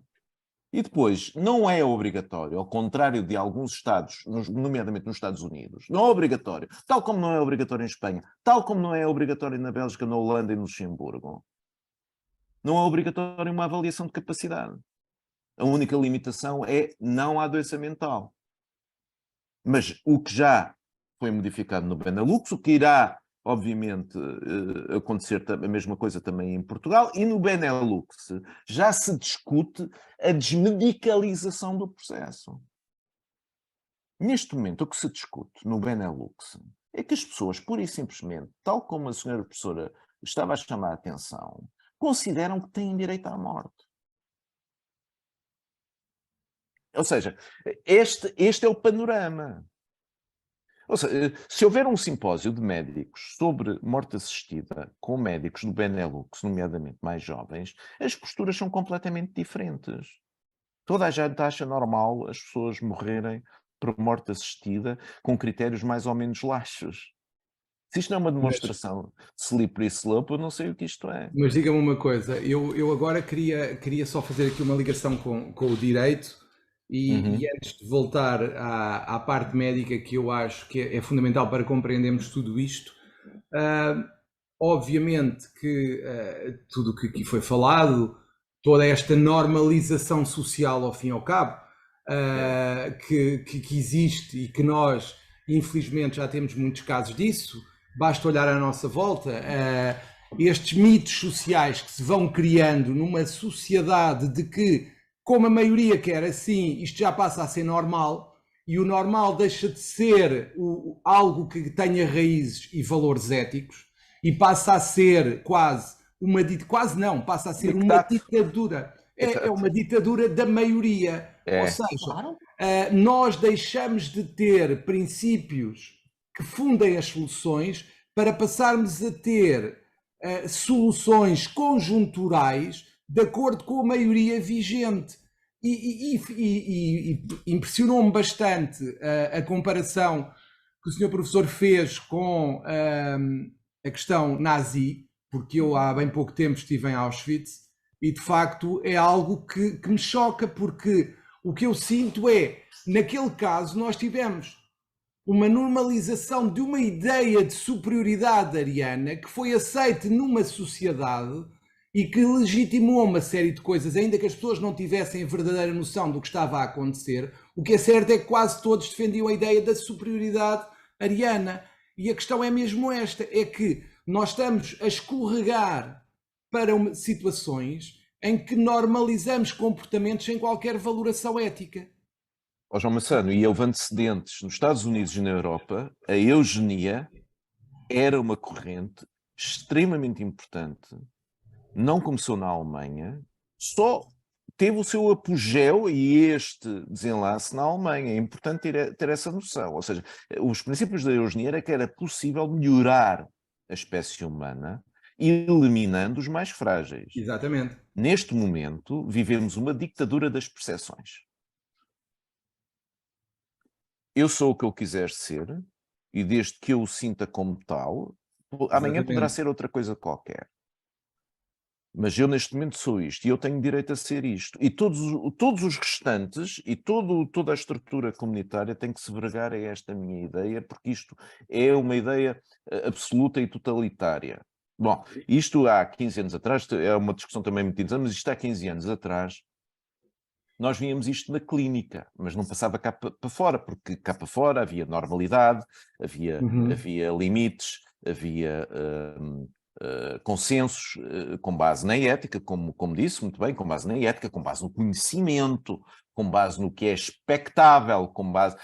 E depois, não é obrigatório, ao contrário de alguns estados, nomeadamente nos Estados Unidos, não é obrigatório, tal como não é obrigatório em Espanha, tal como não é obrigatório na Bélgica, na Holanda e no Luxemburgo. Não é obrigatório uma avaliação de capacidade. A única limitação é não há doença mental. Mas o que já foi modificado no Benelux, o que irá, obviamente, acontecer a mesma coisa também em Portugal, e no Benelux já se discute a desmedicalização do processo. Neste momento, o que se discute no Benelux é que as pessoas, pura e simplesmente, tal como a senhora professora estava a chamar a atenção, consideram que têm direito à morte. Ou seja, este é o panorama. Ou seja, se houver um simpósio de médicos sobre morte assistida com médicos do Benelux, nomeadamente mais jovens, as posturas são completamente diferentes. Toda a gente acha normal as pessoas morrerem por morte assistida com critérios mais ou menos laxos. Se isto não é uma demonstração de slippery slope, eu não sei o que isto é. Mas diga-me uma coisa, eu agora queria só fazer aqui uma ligação com o direito e antes de voltar à parte médica, que eu acho que é fundamental para compreendermos tudo isto, obviamente que tudo o que aqui foi falado, toda esta normalização social ao fim e ao cabo, que existe e que nós, infelizmente, já temos muitos casos disso, basta olhar à nossa volta, estes mitos sociais que se vão criando numa sociedade de que, como a maioria quer assim, isto já passa a ser normal, e o normal deixa de ser algo que tenha raízes e valores éticos, e passa a ser passa a ser uma ditadura. É uma ditadura da maioria. Ou seja, nós deixamos de ter princípios que fundem as soluções para passarmos a ter soluções conjunturais de acordo com a maioria vigente. E impressionou-me bastante a comparação que o senhor professor fez com a questão nazi, porque eu há bem pouco tempo estive em Auschwitz e de facto é algo que me choca, porque o que eu sinto é, naquele caso nós tivemos uma normalização de uma ideia de superioridade ariana que foi aceita numa sociedade e que legitimou uma série de coisas, ainda que as pessoas não tivessem a verdadeira noção do que estava a acontecer. O que é certo é que quase todos defendiam a ideia da superioridade ariana. E a questão é mesmo esta, é que nós estamos a escorregar para situações em que normalizamos comportamentos sem qualquer valoração ética. João Massano, e houve antecedentes nos Estados Unidos e na Europa, a eugenia era uma corrente extremamente importante. Não começou na Alemanha, só teve o seu apogeu e este desenlace na Alemanha. É importante ter essa noção. Ou seja, os princípios da eugenia era que era possível melhorar a espécie humana eliminando os mais frágeis. Exatamente. Neste momento, vivemos uma ditadura das percepções. Eu sou o que eu quiser ser e desde que eu o sinta como tal, amanhã poderá ser outra coisa qualquer. mas eu neste momento sou isto e eu tenho direito a ser isto. E todos os restantes e toda a estrutura comunitária tem que se vergar a esta minha ideia, porque isto é uma ideia absoluta e totalitária. Bom, isto há 15 anos atrás, é uma discussão também muito interessante, mas isto há 15 anos atrás, nós víamos isto na clínica, mas não passava cá para fora, porque cá para fora havia normalidade, havia limites, havia consensos com base na ética, como disse muito bem, com base na ética, com base no conhecimento, com base no que é expectável, com base...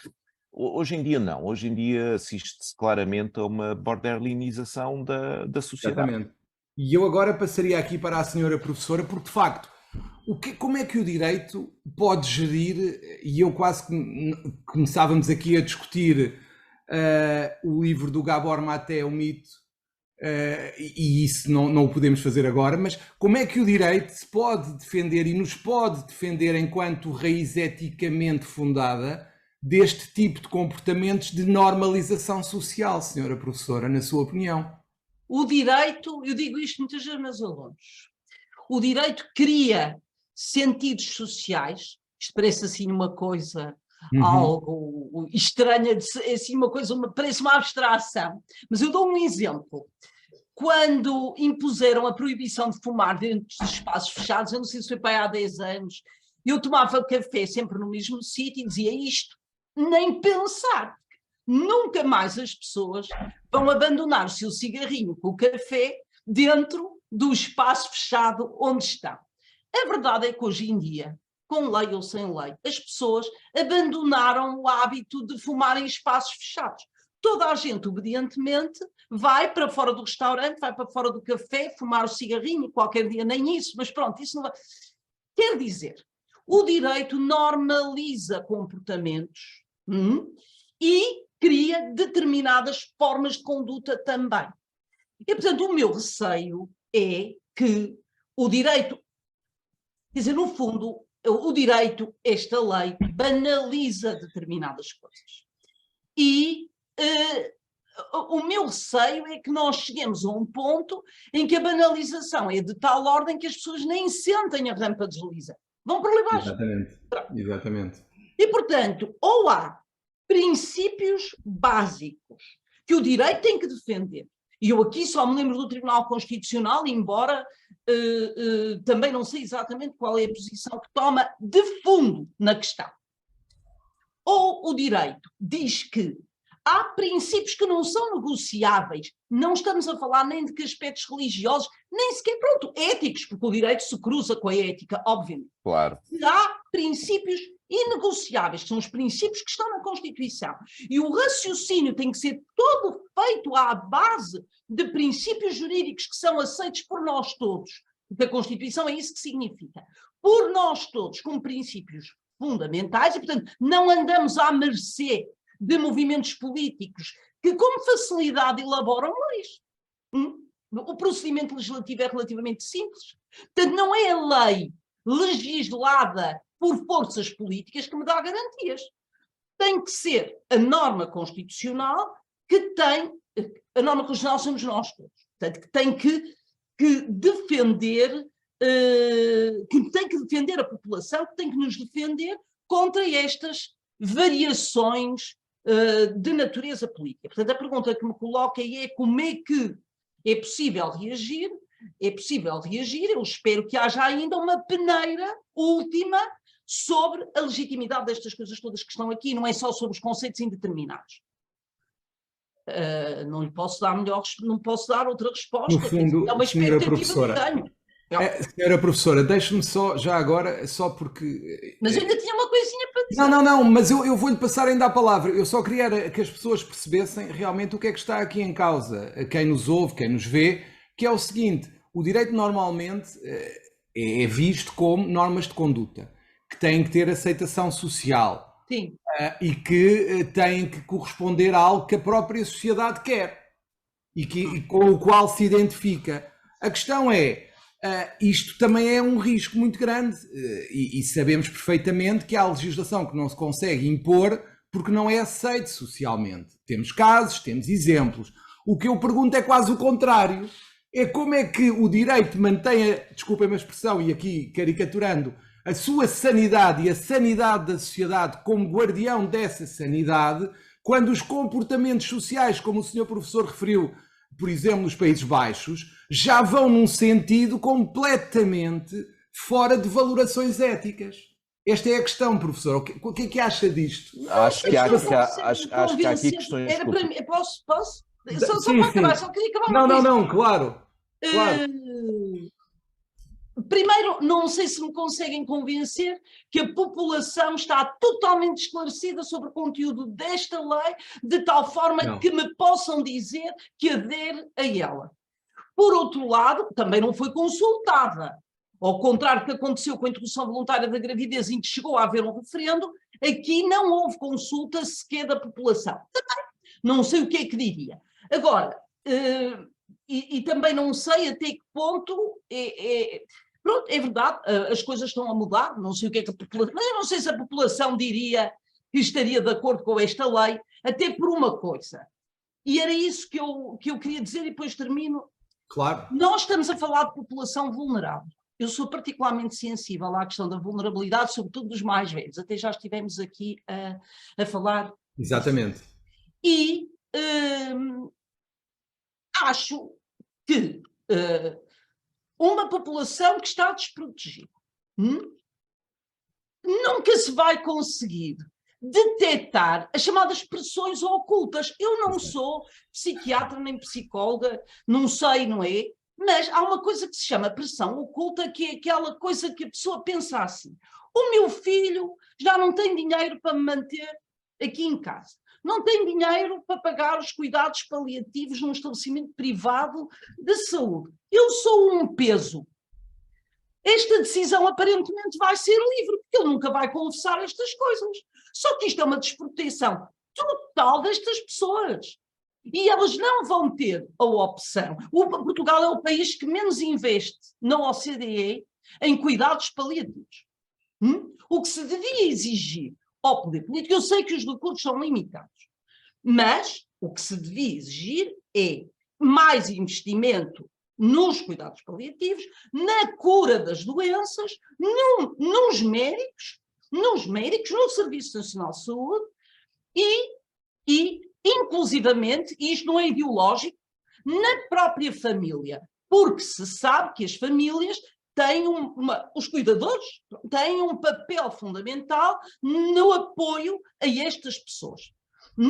Hoje em dia não, hoje em dia assiste-se claramente a uma borderlinização da sociedade. Exatamente. E eu agora passaria aqui para a senhora professora, porque de facto, como é que o direito pode gerir, e eu quase começávamos aqui a discutir o livro do Gabor Maté, O Mito, e isso não o podemos fazer agora, mas como é que o direito se pode defender e nos pode defender enquanto raiz eticamente fundada deste tipo de comportamentos de normalização social, senhora professora, na sua opinião? O direito, eu digo isto muitas vezes aos meus alunos, o direito cria sentidos sociais, isto parece assim uma coisa algo estranha, assim uma coisa, parece uma abstração, mas eu dou um exemplo. Quando impuseram a proibição de fumar dentro dos espaços fechados, eu não sei se foi para aí há 10 anos, eu tomava café sempre no mesmo sítio e dizia isto, nem pensar. Nunca mais as pessoas vão abandonar o seu cigarrinho com o café dentro do espaço fechado onde estão. A verdade é que hoje em dia, com lei ou sem lei, as pessoas abandonaram o hábito de fumar em espaços fechados. Toda a gente, obedientemente, vai para fora do restaurante, vai para fora do café, fumar o cigarrinho, qualquer dia nem isso, mas pronto, isso não vai... Quer dizer, o direito normaliza comportamentos e cria determinadas formas de conduta também. E, portanto, o meu receio é que o direito, quer dizer, no fundo, o direito, esta lei, banaliza determinadas coisas. E o meu receio é que nós cheguemos a um ponto em que a banalização é de tal ordem que as pessoas nem sentem a rampa desliza. Vão por ali baixo. Exatamente. E, portanto, ou há princípios básicos que o direito tem que defender. E eu aqui só me lembro do Tribunal Constitucional, embora também não sei exatamente qual é a posição que toma de fundo na questão. Ou o direito diz que há princípios que não são negociáveis, não estamos a falar nem de que aspectos religiosos, nem sequer, pronto, éticos, porque o direito se cruza com a ética, obviamente. Claro. Há princípios inegociáveis, que são os princípios que estão na Constituição. E o raciocínio tem que ser todo feito à base de princípios jurídicos que são aceitos por nós todos, porque a Constituição é isso que significa. Por nós todos, como princípios fundamentais, e, portanto, não andamos à mercê de movimentos políticos que com facilidade elaboram leis. O procedimento legislativo é relativamente simples. Portanto, não é a lei legislada por forças políticas que me dá garantias. Tem que ser a norma constitucional que tem... A norma constitucional somos nós todos. Portanto, que tem que defender... que tem que defender a população, que tem que nos defender contra estas variações de natureza política. Portanto, a pergunta que me coloca é como é que é possível reagir? É possível reagir, eu espero que haja ainda uma peneira última sobre a legitimidade destas coisas todas que estão aqui, não é só sobre os conceitos indeterminados. Não lhe posso dar não posso dar outra resposta. No fundo, é uma expectativa que tenho. Senhora professora, deixe-me só, já agora, só porque... Mas eu ainda tinha uma coisinha para dizer. Não, mas eu vou-lhe passar ainda a palavra. Eu só queria que as pessoas percebessem realmente o que é que está aqui em causa. Quem nos ouve, quem nos vê, que é o seguinte, o direito normalmente é visto como normas de conduta, que têm que ter aceitação social. Sim. E que têm que corresponder a algo que a própria sociedade quer e com o qual se identifica. A questão é, isto também é um risco muito grande e sabemos perfeitamente que há legislação que não se consegue impor porque não é aceito socialmente. Temos casos, temos exemplos. O que eu pergunto é quase o contrário. é como é que o direito mantém, desculpem-me a expressão, e aqui caricaturando, a sua sanidade e a sanidade da sociedade como guardião dessa sanidade, quando os comportamentos sociais, como o senhor professor referiu, por exemplo, nos Países Baixos, já vão num sentido completamente fora de valorações éticas. Esta é a questão, professor. O que é que acha disto? Acho que há aqui questões... Era para mim, posso? Só Sim, para acabar, sim. só queria acabar uma coisa. Não, claro. Primeiro, não sei se me conseguem convencer que a população está totalmente esclarecida sobre o conteúdo desta lei, de tal forma que me possam dizer que adere a ela. Por outro lado, também não foi consultada. Ao contrário do que aconteceu com a interrupção voluntária da gravidez, em que chegou a haver um referendo, aqui não houve consulta sequer da população. Também não sei o que é que diria. Agora, e também não sei até que ponto pronto, é verdade, as coisas estão a mudar, não sei o que é que a população... Mas eu não sei se a população diria que estaria de acordo com esta lei, até por uma coisa. E era isso que eu queria dizer e depois termino. Claro. Nós estamos a falar de população vulnerável. Eu sou particularmente sensível à questão da vulnerabilidade, sobretudo dos mais velhos. Até já estivemos aqui a falar. Exatamente. E acho que uma população que está desprotegida nunca se vai conseguir detectar as chamadas pressões ocultas. Eu não sou psiquiatra nem psicóloga, não sei, não é? Mas há uma coisa que se chama pressão oculta, que é aquela coisa que a pessoa pensa assim: o meu filho já não tem dinheiro para me manter aqui em casa, não tem dinheiro para pagar os cuidados paliativos num estabelecimento privado de saúde. Eu sou um peso. Esta decisão aparentemente vai ser livre, porque ele nunca vai confessar estas coisas. Só que isto é uma desproteção total destas pessoas. E elas não vão ter a opção. Portugal é o país que menos investe na OCDE em cuidados paliativos. O que se devia exigir ao poder político, eu sei que os recursos são limitados, mas o que se devia exigir é mais investimento nos cuidados paliativos, na cura das doenças, nos médicos, no Serviço Nacional de Saúde e inclusivamente, e isto não é ideológico, na própria família, porque se sabe que as famílias têm os cuidadores têm um papel fundamental no apoio a estas pessoas.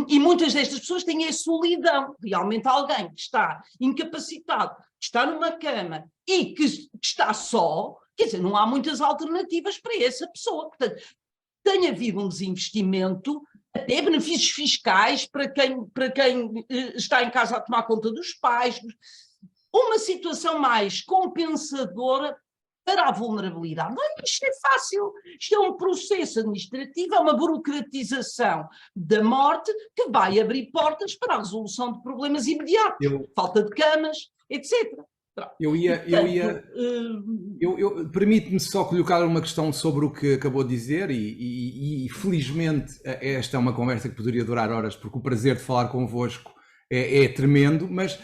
E muitas destas pessoas têm a solidão. Realmente alguém que está incapacitado, que está numa cama e que está só, quer dizer, não há muitas alternativas para essa pessoa. Portanto, tem havido um desinvestimento, até benefícios fiscais para quem está em casa a tomar conta dos pais, uma situação mais compensadora para a vulnerabilidade. Não, isto é fácil, isto é um processo administrativo, é uma burocratização da morte que vai abrir portas para a resolução de problemas imediatos, falta de camas, etc. Permite-me só colocar uma questão sobre o que acabou de dizer e felizmente esta é uma conversa que poderia durar horas, porque o prazer de falar convosco é tremendo, mas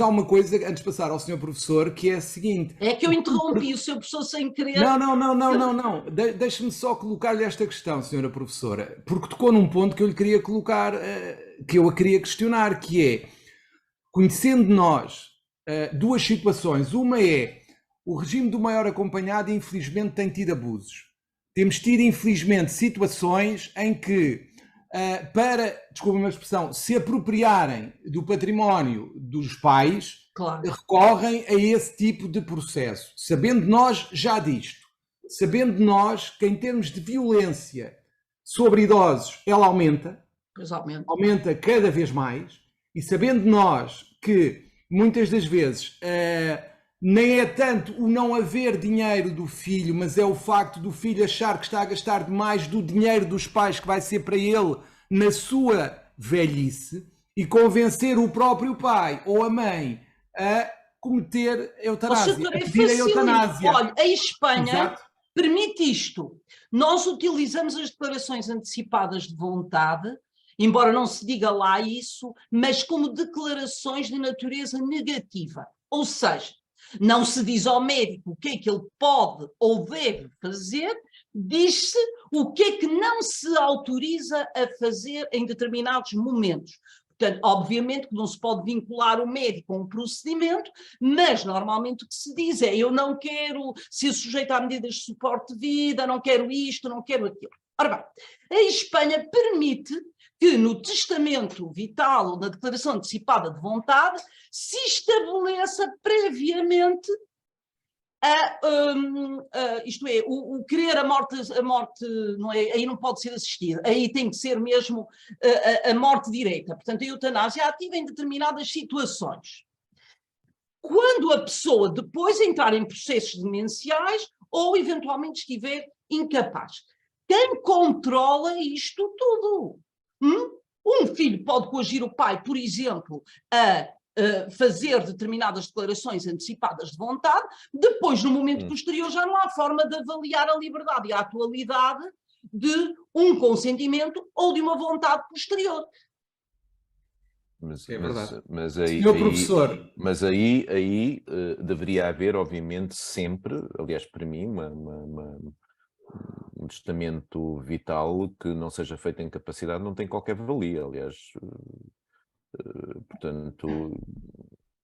há uma coisa, antes de passar ao senhor professor, que é a seguinte... É que eu interrompi o senhor professor sem querer... Não. Deixe-me só colocar-lhe esta questão, senhora professora, porque tocou num ponto que eu lhe queria colocar, que eu a queria questionar, que é, conhecendo nós duas situações. Uma é, o regime do maior acompanhado, infelizmente, tem tido abusos. Temos tido, infelizmente, situações em que, para, desculpa-me a expressão, se apropriarem do património dos pais, claro, recorrem a esse tipo de processo. Sabendo nós já disto, sabendo nós que em termos de violência sobre idosos ela aumenta cada vez mais, e sabendo nós que muitas das vezes nem é tanto o não haver dinheiro do filho, mas é o facto do filho achar que está a gastar demais do dinheiro dos pais que vai ser para ele na sua velhice, e convencer o próprio pai ou a mãe a cometer eutanásia, a pedir a eutanásia. Olha, a Espanha permite isto. Nós utilizamos as declarações antecipadas de vontade, embora não se diga lá isso, mas como declarações de natureza negativa. Ou seja, não se diz ao médico o que é que ele pode ou deve fazer, diz-se o que é que não se autoriza a fazer em determinados momentos. Portanto, obviamente que não se pode vincular o médico a um procedimento, mas normalmente o que se diz é: eu não quero ser sujeito a medidas de suporte de vida, não quero isto, não quero aquilo. Ora bem, a Espanha permite que no testamento vital ou na declaração antecipada de vontade se estabeleça previamente isto é, o querer a morte não é, aí não pode ser assistida, aí tem que ser mesmo a morte direta, portanto a eutanásia ativa em determinadas situações. Quando a pessoa depois entrar em processos demenciais ou eventualmente estiver incapaz. Quem controla isto tudo? Um filho pode coagir o pai, por exemplo, a fazer determinadas declarações antecipadas de vontade, depois, no momento posterior, já não há forma de avaliar a liberdade e a atualidade de um consentimento ou de uma vontade posterior. É verdade. Mas aí, Senhor professor. Mas aí deveria haver, obviamente, sempre, aliás, para mim, um testamento vital que não seja feito em capacidade não tem qualquer valia, aliás, portanto...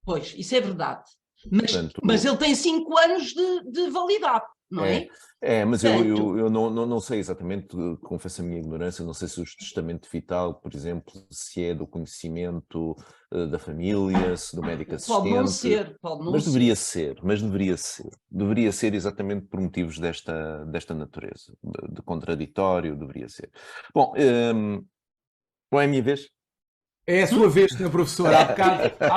Pois, isso é verdade. Portanto, mas ele tem 5 anos de validade, não é? Mas Portanto, eu não sei exatamente, confesso a minha ignorância, não sei se o testamento vital, por exemplo, se é do conhecimento da família, se do médico assistente... Pode não ser. Mas deveria ser exatamente por motivos desta natureza, de contraditório, deveria ser. Bom, não é a minha vez? É a sua vez, senhor professor. Há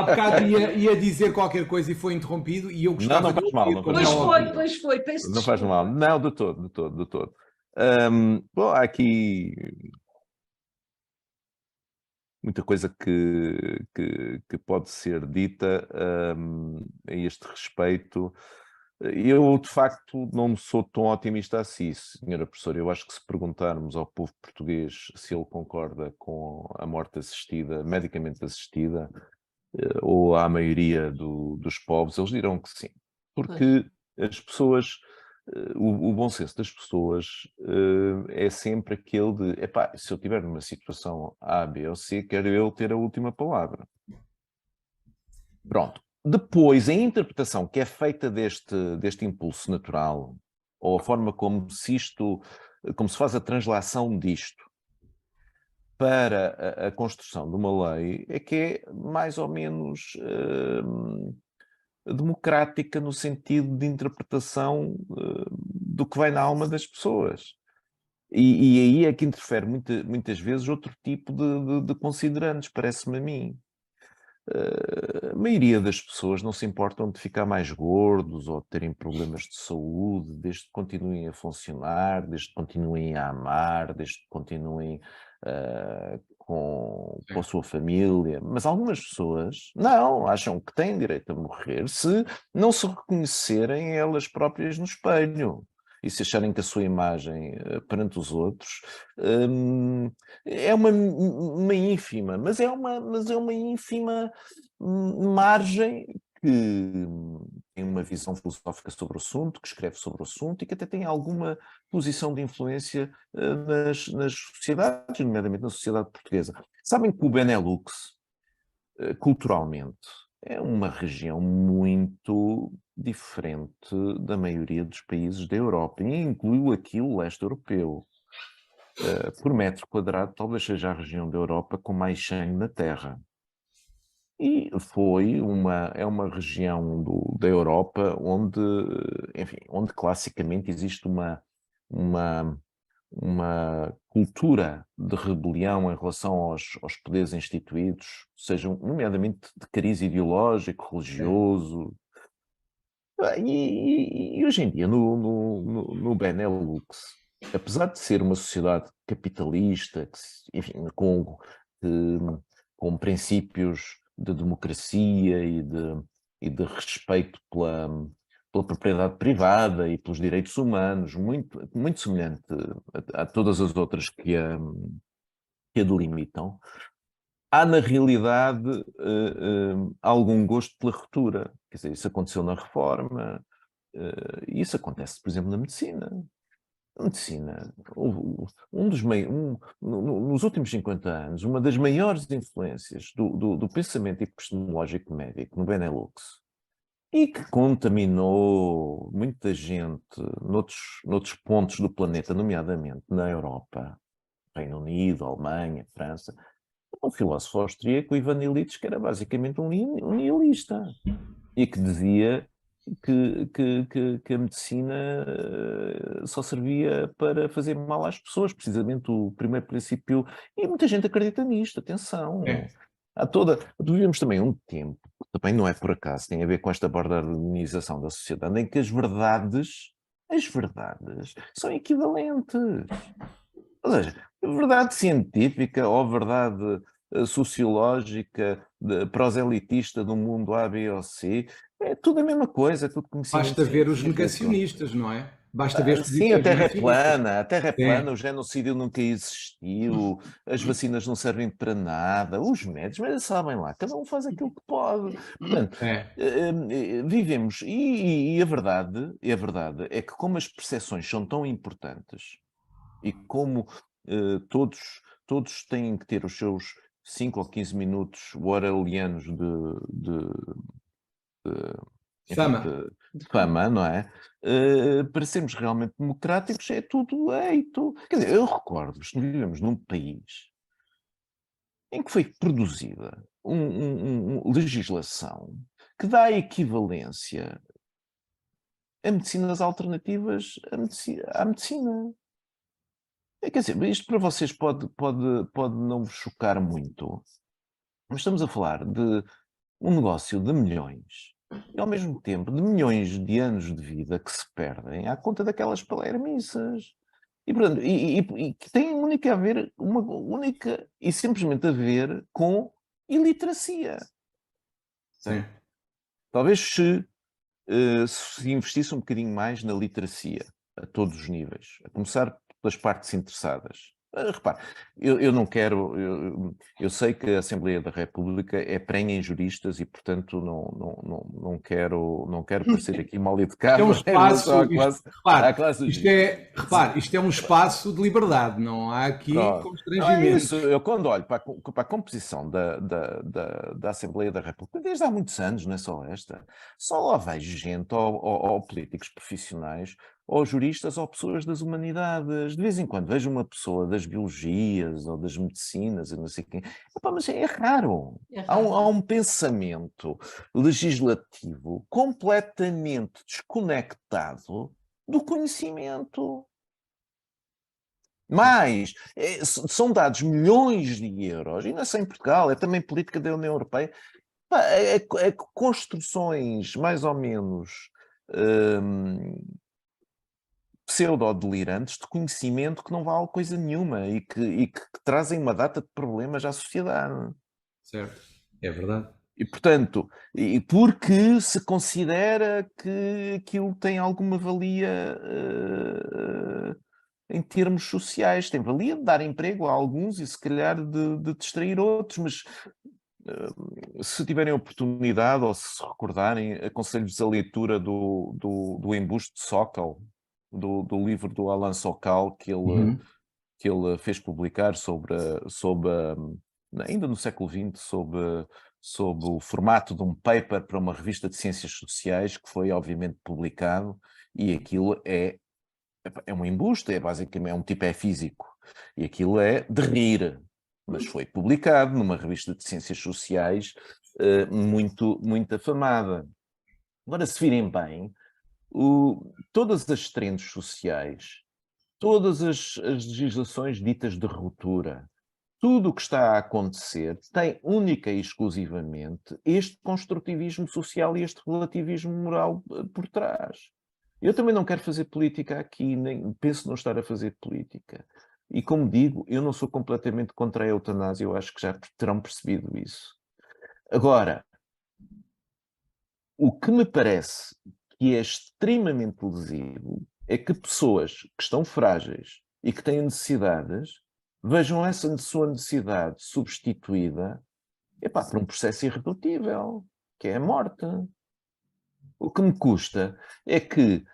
bocado ia dizer qualquer coisa e foi interrompido e eu gostava de ouvir. Pois foi, peço desculpa. Não faz mal. Não, de todo. Bom, há aqui muita coisa que pode ser dita a este respeito. Eu, de facto, não sou tão otimista assim, senhora professora. Eu acho que se perguntarmos ao povo português se ele concorda com a morte assistida, medicamente assistida, ou à maioria dos povos, eles dirão que sim. Porque as pessoas, o bom senso das pessoas é sempre aquele de, epá, se eu estiver numa situação A, B ou C, quero eu ter a última palavra. Pronto. Depois, a interpretação que é feita deste impulso natural, ou a forma como se faz a translação disto para a construção de uma lei, é que é mais ou menos democrática no sentido de interpretação do que vai na alma das pessoas. E aí é que interfere muitas vezes outro tipo de considerantes, parece-me a mim. A maioria das pessoas não se importam de ficar mais gordos ou de terem problemas de saúde, desde que continuem a funcionar, desde que continuem a amar, desde que continuem com a sua família. Mas algumas pessoas não, acham que têm direito a morrer se não se reconhecerem elas próprias no espelho. E se acharem que a sua imagem perante os outros é uma ínfima, mas é uma ínfima margem que tem uma visão filosófica sobre o assunto, que escreve sobre o assunto e que até tem alguma posição de influência nas sociedades, nomeadamente na sociedade portuguesa. Sabem que o Benelux, culturalmente, é uma região muito diferente da maioria dos países da Europa, e incluiu aqui o leste europeu. Por metro quadrado, talvez seja a região da Europa com mais sangue na Terra. E é uma região da Europa onde, enfim, onde classicamente existe uma cultura de rebelião em relação aos poderes instituídos, sejam nomeadamente de cariz ideológico, religioso. E hoje em dia, no Benelux, apesar de ser uma sociedade capitalista, enfim, com princípios de democracia e de respeito pela propriedade privada e pelos direitos humanos, muito semelhante a todas as outras que a delimitam, há na realidade algum gosto pela ruptura. Quer dizer, isso aconteceu na reforma, isso acontece, por exemplo, na medicina. A medicina, nos últimos 50 anos, uma das maiores influências do pensamento epistemológico médico no Benelux, e que contaminou muita gente noutros pontos do planeta, nomeadamente na Europa, Reino Unido, Alemanha, França, um filósofo austríaco, Ivan Illich, que era basicamente um nihilista e que dizia que a medicina só servia para fazer mal às pessoas, precisamente o primeiro princípio, e muita gente acredita nisto, atenção. Vivemos também um tempo, que também não é por acaso, tem a ver com esta bordanização da sociedade, em que as verdades são equivalentes. Ou seja, verdade científica ou verdade sociológica, proselitista do mundo A, B ou C, é tudo a mesma coisa, é tudo conhecimento. Basta ver os negacionistas, não é? Basta ver as sim, a Terra é Sim. plana, o genocídio nunca existiu, as vacinas não servem para nada, os médicos, mas sabem lá, cada um faz aquilo que pode. Portanto, vivemos, e a verdade é que como as percepções são tão importantes, e como todos têm que ter os seus 5 ou 15 minutos orwellianos de fama, não é? Para sermos realmente democráticos é tudo eito. Quer dizer, eu recordo-vos, vivemos num país em que foi produzida legislação que dá equivalência a medicinas alternativas à medicina. Quer dizer, isto para vocês pode não vos chocar muito, mas estamos a falar de um negócio de milhões e, ao mesmo tempo, de milhões de anos de vida que se perdem à conta daquelas palermices. E, portanto, e que tem uma única e simplesmente a ver com iliteracia. Sim. Talvez se investisse um bocadinho mais na literacia, a todos os níveis, a começar pelas partes interessadas. Repare, eu não quero, eu sei que a Assembleia da República é prenha em juristas e, portanto, não quero parecer aqui mal educado. É um espaço, isto é um espaço de liberdade, não há aqui constrangimento. É isso, eu quando olho para a composição da Assembleia da República, desde há muitos anos, não é só esta, só lá vejo gente, ou políticos profissionais, ou juristas, ou pessoas das humanidades. De vez em quando vejo uma pessoa das biologias ou das medicinas, eu não sei quem. Mas é raro. Há um pensamento legislativo completamente desconectado do conhecimento. Mas são dados milhões de euros, e não é só em Portugal, é também política da União Europeia, construções mais ou menos pseudo-delirantes de conhecimento que não vale coisa nenhuma e que trazem uma data de problemas à sociedade. Certo, é verdade. E, portanto, porque se considera que aquilo tem alguma valia em termos sociais, tem valia de dar emprego a alguns e se calhar de distrair outros, mas se tiverem oportunidade ou se recordarem, aconselho-vos a leitura do Embuste de Sokal, do livro do Alain Sokal, que ele fez publicar ainda no século XX, sob o formato de um paper para uma revista de ciências sociais, que foi obviamente publicado, e aquilo é um embuste, basicamente um tipo físico, e aquilo é de rir, mas foi publicado numa revista de ciências sociais muito, muito afamada. Agora, se virem bem, todas as trends sociais, todas as legislações ditas de ruptura, tudo o que está a acontecer tem única e exclusivamente este construtivismo social e este relativismo moral por trás. Eu também não quero fazer política aqui, nem penso não estar a fazer política. E como digo, eu não sou completamente contra a eutanásia, eu acho que já terão percebido isso. Agora, o que me parece que é extremamente lesivo é que pessoas que estão frágeis e que têm necessidades vejam essa sua necessidade substituída por um processo irredutível, que é a morte. O que me custa é que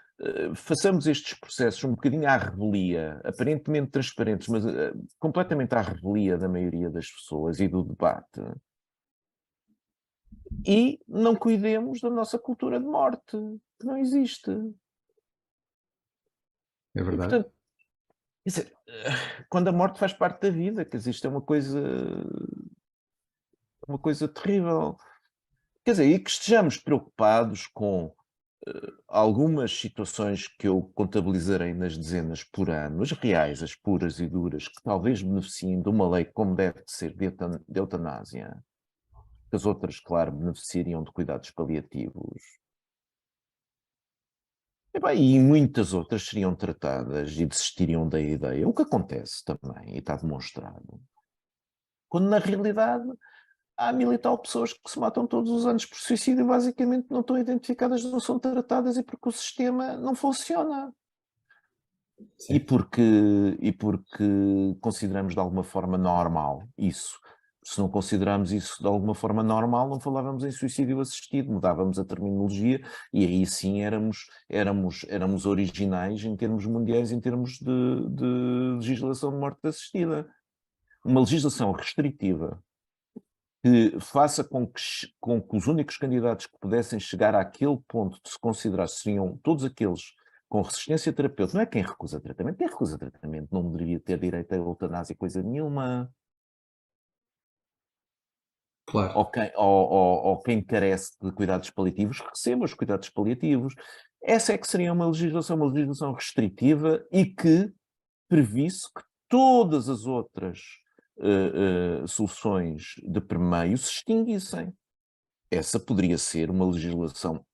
façamos estes processos um bocadinho à revelia, aparentemente transparentes, mas completamente à revelia da maioria das pessoas e do debate, e não cuidemos da nossa cultura de morte, que não existe. É verdade. E, portanto, quer dizer, quando a morte faz parte da vida, quer dizer, isto é uma coisa terrível. Quer dizer, e que estejamos preocupados com algumas situações que eu contabilizarei nas dezenas por ano, as reais, as puras e duras, que talvez beneficiem de uma lei como deve de ser de eutanásia, que as outras, claro, beneficiariam de cuidados paliativos. E muitas outras seriam tratadas e desistiriam da ideia, o que acontece também, e está demonstrado. Quando na realidade há 1000 e tal pessoas que se matam todos os anos por suicídio, basicamente não estão identificadas, não são tratadas, e porque o sistema não funciona. E porque consideramos de alguma forma normal isso. Se não consideramos isso de alguma forma normal, não falávamos em suicídio assistido, mudávamos a terminologia, e aí sim éramos originais em termos mundiais, em termos de legislação de morte assistida. Uma legislação restritiva que faça com que os únicos candidatos que pudessem chegar àquele ponto de se considerar seriam todos aqueles com resistência terapêutica. Não é quem recusa tratamento. Quem recusa tratamento não deveria ter direito a eutanásia, coisa nenhuma. Claro. Ou quem carece de cuidados paliativos, receba os cuidados paliativos. Essa é que seria uma legislação restritiva, e que previsse que todas as outras soluções de permeio se extinguissem. Essa poderia ser uma legislação,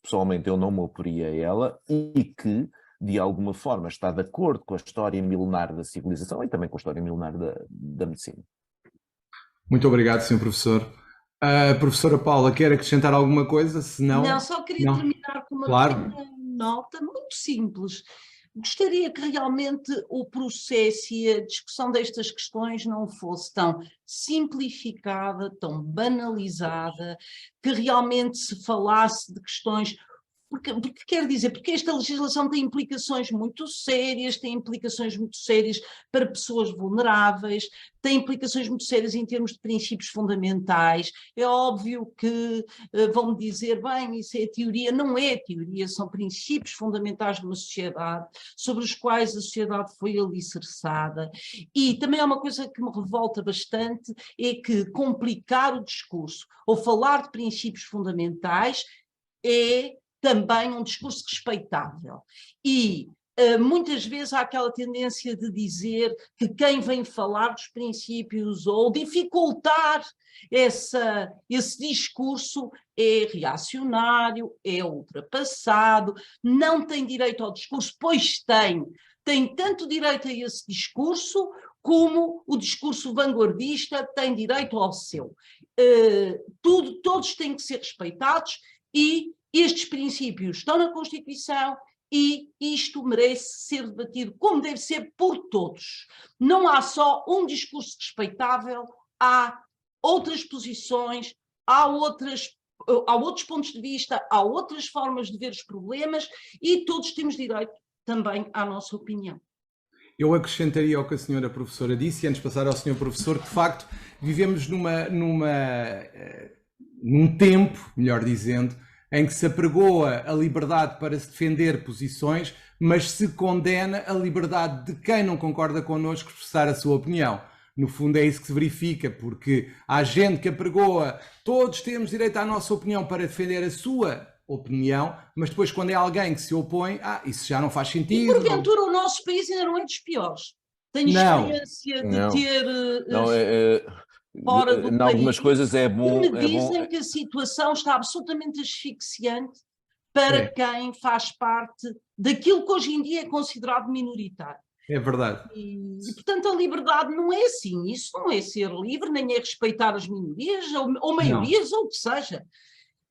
pessoalmente eu não me oporia a ela, e que de alguma forma está de acordo com a história milenar da civilização e também com a história milenar da medicina. Muito obrigado, Sr. Professor. A professora Paula, quer acrescentar alguma coisa? Se não... Não, só queria terminar com uma pequena nota muito simples. Gostaria que realmente o processo e a discussão destas questões não fosse tão simplificada, tão banalizada, que realmente se falasse de questões... Porque quer dizer, porque esta legislação tem implicações muito sérias para pessoas vulneráveis, tem implicações muito sérias em termos de princípios fundamentais. É óbvio que vão-me dizer, bem, isso é teoria. Não é teoria, são princípios fundamentais de uma sociedade, sobre os quais a sociedade foi alicerçada. E também há uma coisa que me revolta bastante, é que complicar o discurso ou falar de princípios fundamentais é também um discurso respeitável. E muitas vezes há aquela tendência de dizer que quem vem falar dos princípios ou dificultar esse discurso é reacionário, é ultrapassado, não tem direito ao discurso, pois tem tanto direito a esse discurso como o discurso vanguardista tem direito ao seu. Todos têm que ser respeitados, e estes princípios estão na Constituição, e isto merece ser debatido como deve ser por todos. Não há só um discurso respeitável, há outras posições, há outros pontos de vista, há outras formas de ver os problemas, e todos temos direito também à nossa opinião. Eu acrescentaria ao que a senhora professora disse, e antes de passar ao senhor professor, que de facto vivemos num tempo, melhor dizendo, em que se apregoa a liberdade para se defender posições, mas se condena a liberdade de quem não concorda connosco expressar a sua opinião. No fundo é isso que se verifica, porque há gente que apregoa, todos temos direito à nossa opinião para defender a sua opinião, mas depois quando é alguém que se opõe, isso já não faz sentido. E porventura o nosso país ainda não é dos piores. Tenho experiência de ter... fora do em algumas coisas é bom. E me dizem que a situação está absolutamente asfixiante para quem faz parte daquilo que hoje em dia é considerado minoritário. É verdade. E, portanto, a liberdade não é assim. Isso não é ser livre, nem é respeitar as minorias ou maiorias, ou o que seja.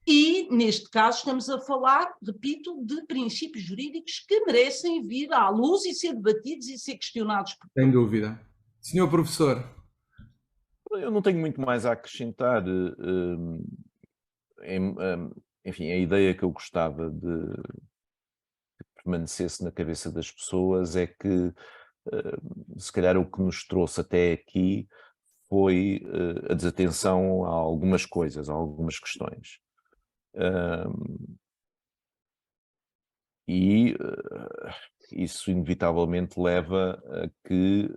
E, neste caso, estamos a falar, repito, de princípios jurídicos que merecem vir à luz e ser debatidos e ser questionados. Sem dúvida. Senhor professor. Eu não tenho muito mais a acrescentar. Enfim, a ideia que eu gostava de que permanecesse na cabeça das pessoas é que, se calhar, o que nos trouxe até aqui foi a desatenção a algumas coisas, a algumas questões. E isso inevitavelmente leva a que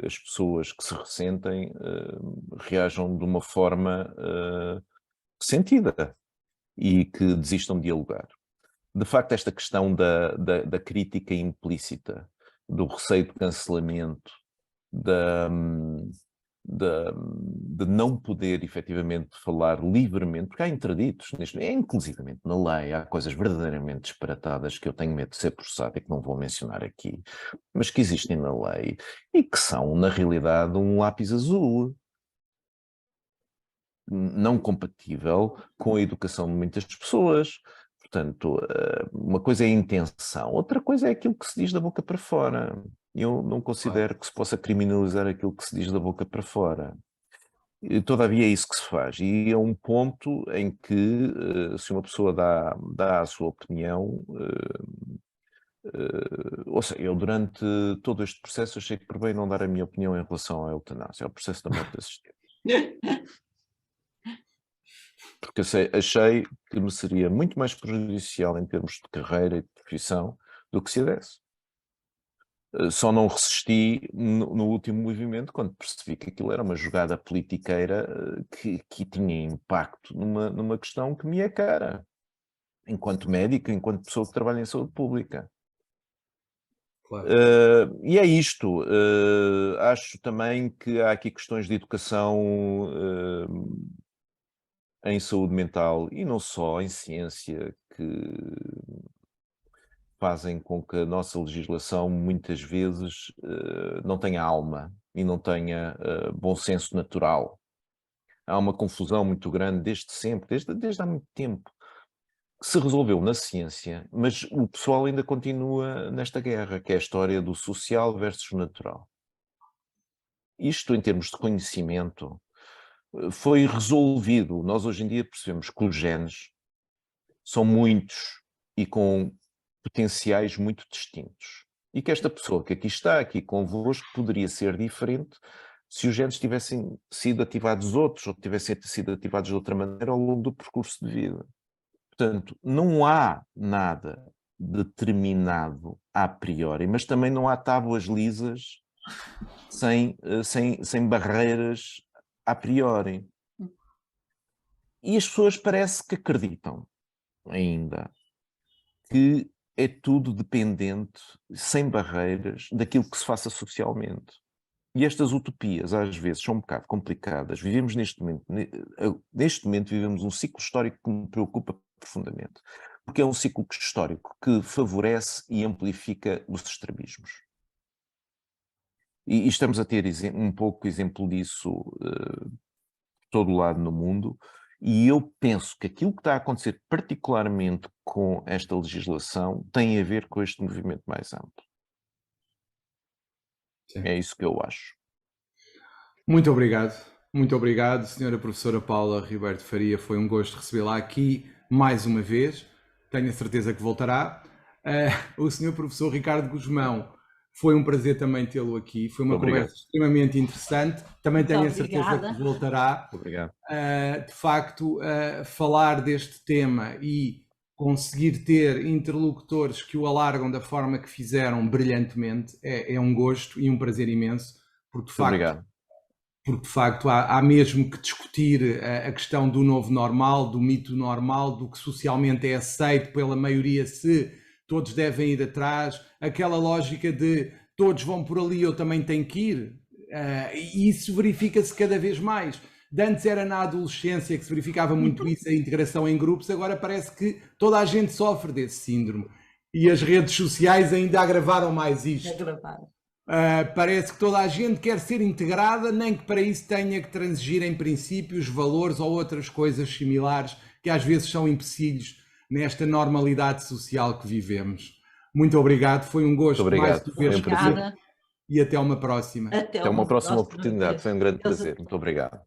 as pessoas que se ressentem reajam de uma forma ressentida e que desistam de dialogar. De facto, esta questão da crítica implícita, do receio de cancelamento, de não poder efetivamente falar livremente, porque há interditos, inclusivamente na lei, há coisas verdadeiramente disparatadas que eu tenho medo de ser processado e que não vou mencionar aqui, mas que existem na lei e que são, na realidade, um lápis azul, não compatível com a educação de muitas pessoas. Portanto, uma coisa é a intenção, outra coisa é aquilo que se diz da boca para fora. Eu não considero que se possa criminalizar aquilo que se diz da boca para fora. E, todavia é isso que se faz. E é um ponto em que, se uma pessoa dá a sua opinião, ou seja, eu durante todo este processo achei que por bem não dar a minha opinião em relação à eutanásia, ao processo da morte assistida. Porque achei que me seria muito mais prejudicial em termos de carreira e de profissão do que se a desse. Só não resisti no último movimento quando percebi que aquilo era uma jogada politiqueira que tinha impacto numa questão que me é cara, enquanto médico, enquanto pessoa que trabalha em saúde pública. Claro. E é isto. Acho também que há aqui questões de educação em saúde mental e não só, em ciência, que fazem com que a nossa legislação muitas vezes não tenha alma e não tenha bom senso natural. Há uma confusão muito grande desde sempre, desde há muito tempo, que se resolveu na ciência, mas o pessoal ainda continua nesta guerra, que é a história do social versus natural. Isto, em termos de conhecimento, foi resolvido. Nós hoje em dia percebemos que os genes são muitos e com potenciais muito distintos. E que esta pessoa que aqui está, aqui convosco, poderia ser diferente se os genes tivessem sido ativados outros ou tivessem sido ativados de outra maneira ao longo do percurso de vida. Portanto, não há nada determinado a priori, mas também não há tábuas lisas sem barreiras a priori. E as pessoas parece que acreditam ainda que é tudo dependente, sem barreiras, daquilo que se faça socialmente. E estas utopias, às vezes, são um bocado complicadas. Vivemos neste momento vivemos um ciclo histórico que me preocupa profundamente. Porque é um ciclo histórico que favorece e amplifica os extremismos. E estamos a ter um pouco exemplo disso de todo o lado no mundo. E eu penso que aquilo que está a acontecer, particularmente com esta legislação, tem a ver com este movimento mais amplo. Sim. É isso que eu acho. Muito obrigado, senhora professora Paula Ribeiro de Faria. Foi um gosto recebê-la aqui mais uma vez. Tenho a certeza que voltará. O senhor professor Ricardo Guzmão, foi um prazer também tê-lo aqui. Foi uma conversa extremamente interessante. Também tenho a certeza que voltará. Obrigado. De facto, falar deste tema e conseguir ter interlocutores que o alargam da forma que fizeram brilhantemente é um gosto e um prazer imenso, porque de facto há mesmo que discutir a questão do novo normal, do mito normal, do que socialmente é aceito pela maioria, se todos devem ir atrás, aquela lógica de todos vão por ali, eu também tenho que ir, e isso verifica-se cada vez mais. De antes era na adolescência que se verificava muito isso, a integração em grupos, agora parece que toda a gente sofre desse síndrome. E as redes sociais ainda agravaram mais isto. Parece que toda a gente quer ser integrada, nem que para isso tenha que transigir em princípios, valores ou outras coisas similares, que às vezes são empecilhos nesta normalidade social que vivemos. Muito obrigado, foi um gosto mais uma vez. e até uma próxima. Até uma próxima oportunidade. vez. Foi um grande Deus prazer. Muito obrigado.